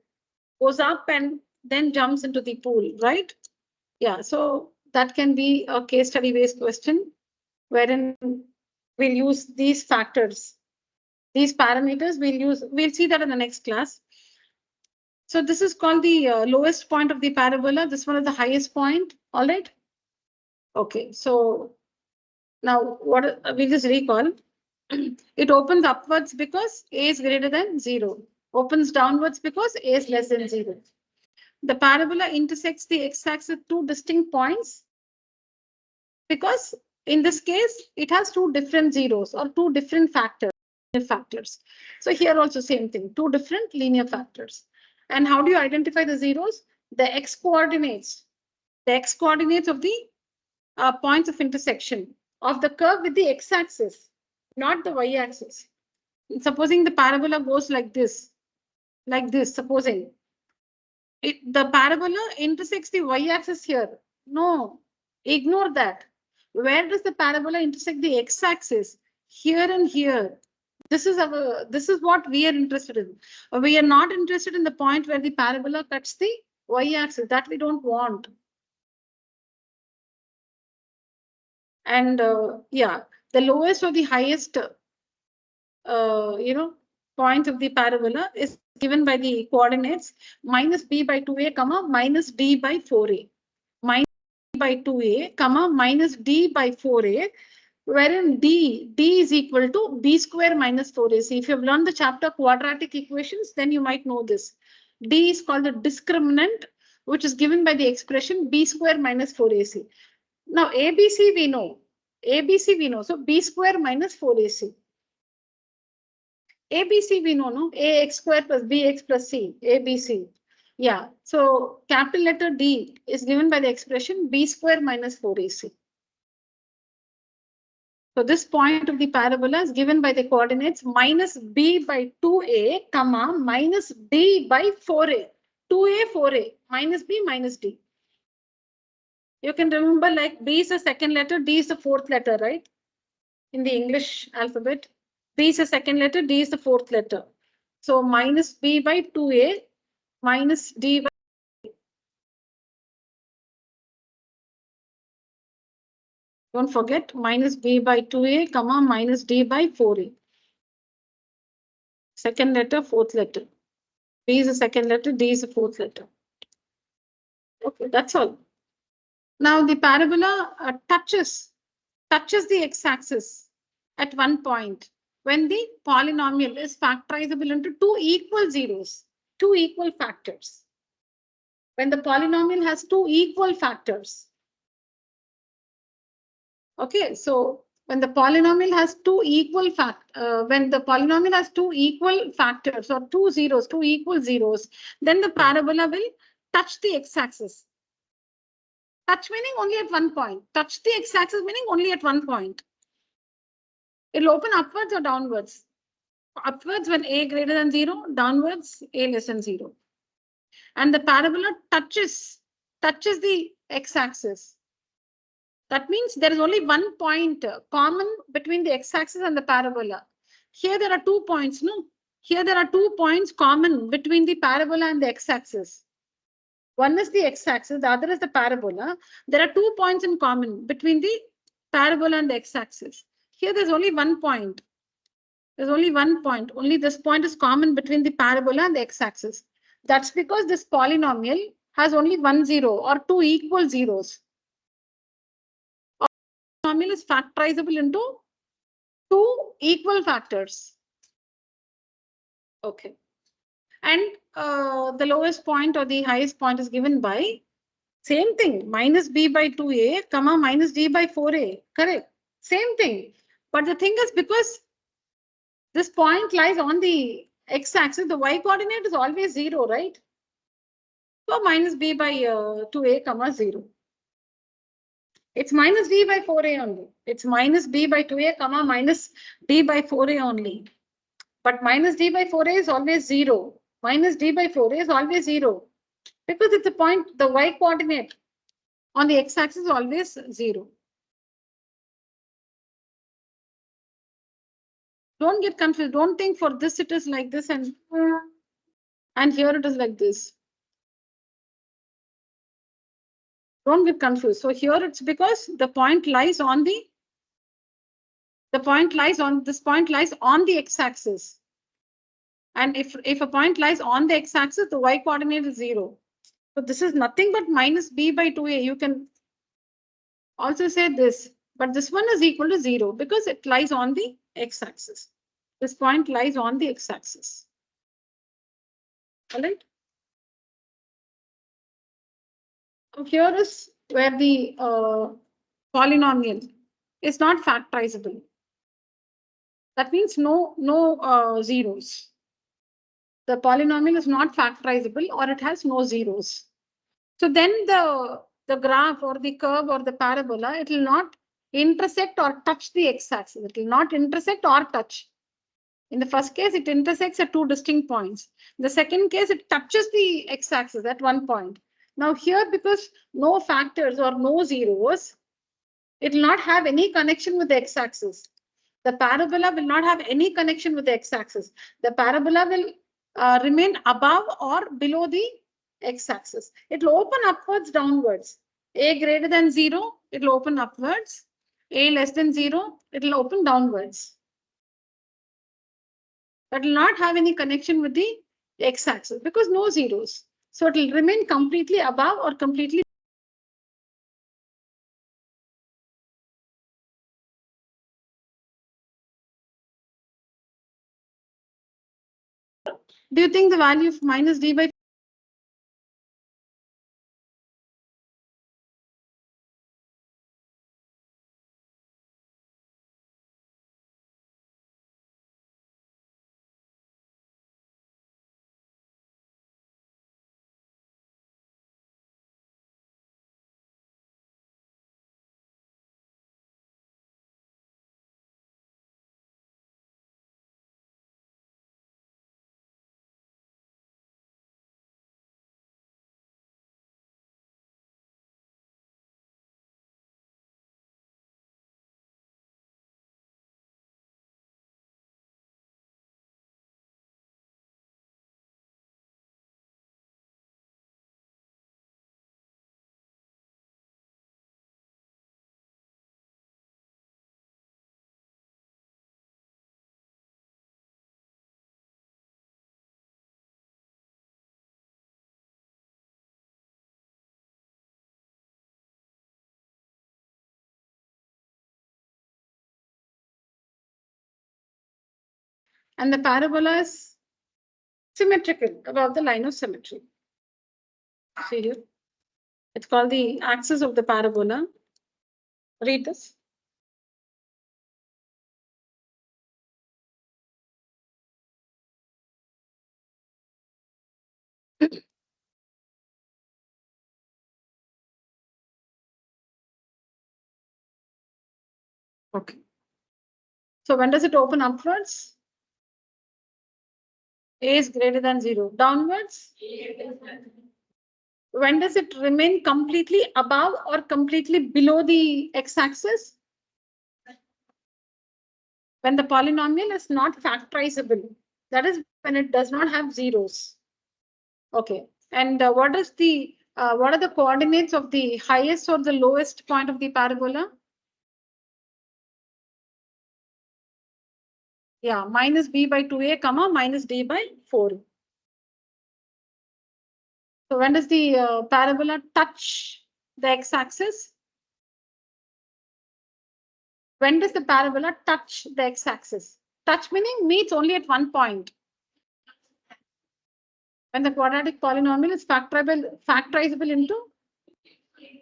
goes up and then jumps into the pool, right? Yeah, so that can be a case study based question wherein we'll use these factors, these parameters. We'll see that in the next class. So this is called the lowest point of the parabola. This one is the highest point. All right. Okay, so now what we'll just recall. It opens upwards because a is greater than 0. Opens downwards because a is less than 0. the parabola intersects the x-axis at two distinct points, because in this case, it has two different zeros or two different factors. So here also same thing, two different linear factors. And how do you identify the zeros? The x coordinates of the points of intersection of the curve with the x-axis, not the y-axis. Supposing the parabola goes like this, supposing the parabola intersects the y-axis here. No, ignore that. Where does the parabola intersect the x-axis? Here and here. This is what we are interested in. We are not interested in the point where the parabola cuts the y-axis. That we don't want. And yeah, the lowest or the highest, point of the parabola is given by the coordinates minus b by 2a, comma minus d by 4a. Minus b by 2a, comma minus d by 4a, wherein d is equal to b square minus 4ac. If you have learned the chapter quadratic equations, then you might know this. D is called the discriminant, which is given by the expression b square minus 4ac. Now ABC we know. So b square minus 4ac. ABC we know, no? Ax square plus bx plus c, ABC. Yeah, so capital letter D is given by the expression b square minus 4ac. So this point of the parabola is given by the coordinates minus b by 2a, comma, minus d by 4a. 2a, 4a, minus b, minus d. You can remember like b is the second letter, d is the fourth letter, right? In the English alphabet. B is the second letter, D is the fourth letter. So minus B by 2A minus D by. Don't forget minus B by 2A, comma minus D by 4A. Second letter, fourth letter. B is the second letter, D is the fourth letter. Okay, that's all. Now the parabola touches the x-axis at one point when the polynomial is factorizable into two equal zeros, two equal factors. When the polynomial has two equal factors. Okay, so when the polynomial has two equal factors or two equal zeros, then the parabola will touch the x-axis. Touch meaning only at one point. Touch the x-axis meaning only at one point. It will open upwards or downwards. Upwards when a greater than 0, downwards a less than 0. And the parabola touches the x-axis. That means there is only one point common between the x-axis and the parabola. Here there are 2 points, no? Here there are 2 points common between the parabola and the x-axis. One is the x-axis, the other is the parabola. There are 2 points in common between the parabola and the x-axis. Here there's only 1 point. There's only 1 point. Only this point is common between the parabola and the x-axis. That's because this polynomial has only one zero or two equal zeros. Polynomial is factorizable into two equal factors. Okay. And the lowest point or the highest point is given by same thing, minus b by 2a, comma minus d by 4a. Correct. Same thing. But the thing is, because this point lies on the x-axis, the y coordinate is always 0, right? So minus b by 2a, comma 0. It's minus d by 4a only. It's minus b by 2a, comma minus d by 4a only. But minus d by 4a is always 0. Minus d by 4a is always 0. Because it's a point, the y coordinate on the x-axis is always 0. Don't get confused. Don't think for this it is like this and here it is like this. Don't get confused. So here it's because the point lies on this point lies on the x-axis. And if a point lies on the x-axis, the y coordinate is 0. So this is nothing but minus b by 2a. You can also say this, but this one is equal to 0 because it lies on the x-axis. This point lies on the x-axis. All right. Here is where the polynomial is not factorizable. That means no zeros. The polynomial is not factorizable or it has no zeros. So then the graph or the curve or the parabola, it will not intersect or touch the x-axis. It will not intersect or touch. In the first case, it intersects at two distinct points. In the second case, it touches the x-axis at one point. Now here, because no factors or no zeros, it will not have any connection with the x-axis. The parabola will not have any connection with the x-axis. The parabola will remain above or below the x-axis. It will open upwards, downwards. A greater than 0, it will open upwards. A less than 0, it will open downwards. That will not have any connection with the x-axis because no zeros. So it will remain completely above or completely. Do you think the value of minus d by and the parabola is symmetrical above the line of symmetry. See here. It's called the axis of the parabola. Read this. Okay. So when does it open upwards? A is greater than 0. Downwards? When does it remain completely above or completely below the x-axis? When the polynomial is not factorizable. That is when it does not have zeros. Okay. And what are the coordinates of the highest or the lowest point of the parabola? Yeah, minus b by 2a, comma, minus d by 4. So when does the parabola touch the x-axis? When does the parabola touch the x-axis? Touch meaning meets only at one point. When the quadratic polynomial is factorizable into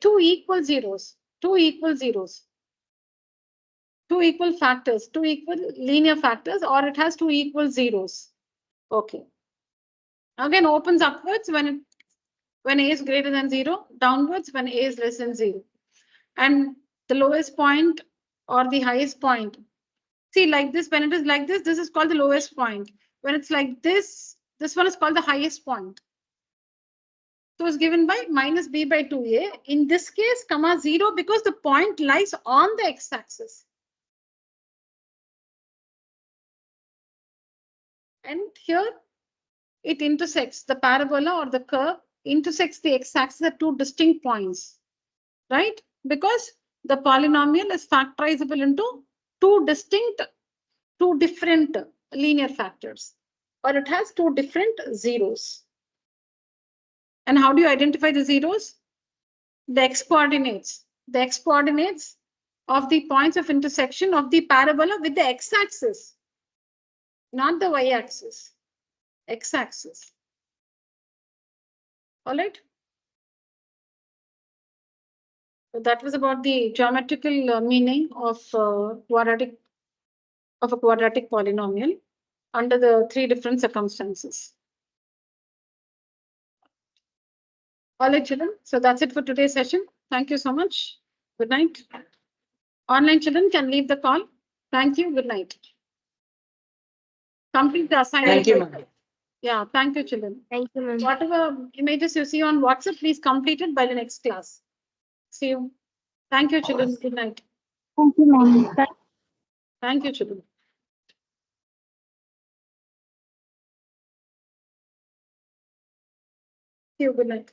two equal zeros, two equal factors, two equal linear factors, or it has two equal zeros. Okay. Again, opens upwards when a is greater than 0, downwards when a is less than 0. And the lowest point or the highest point. See, like this, when it is like this is called the lowest point. When it's like this one is called the highest point. So it's given by minus b by 2a. In this case, comma 0, because the point lies on the x-axis. And here it intersects the parabola or the curve intersects the x-axis at two distinct points, right? Because the polynomial is factorizable into two different linear factors, or it has two different zeros. And how do you identify the zeros? The x-coordinates. The x-coordinates of the points of intersection of the parabola with the x-axis, not the y-axis, x-axis. All right. So that was about the geometrical meaning of a quadratic polynomial under the 3 different circumstances. All right, children. So that's it for today's session. Thank you so much. Good night. Online children can leave the call. Thank you. Good night. Complete the assignment. Thank you, ma'am. Yeah, thank you, children. Thank you, ma'am. Whatever images you see on WhatsApp, please complete it by the next class. See you. Thank you, children. Good night. Thank you, ma'am. Thank you, children. See you. Good night.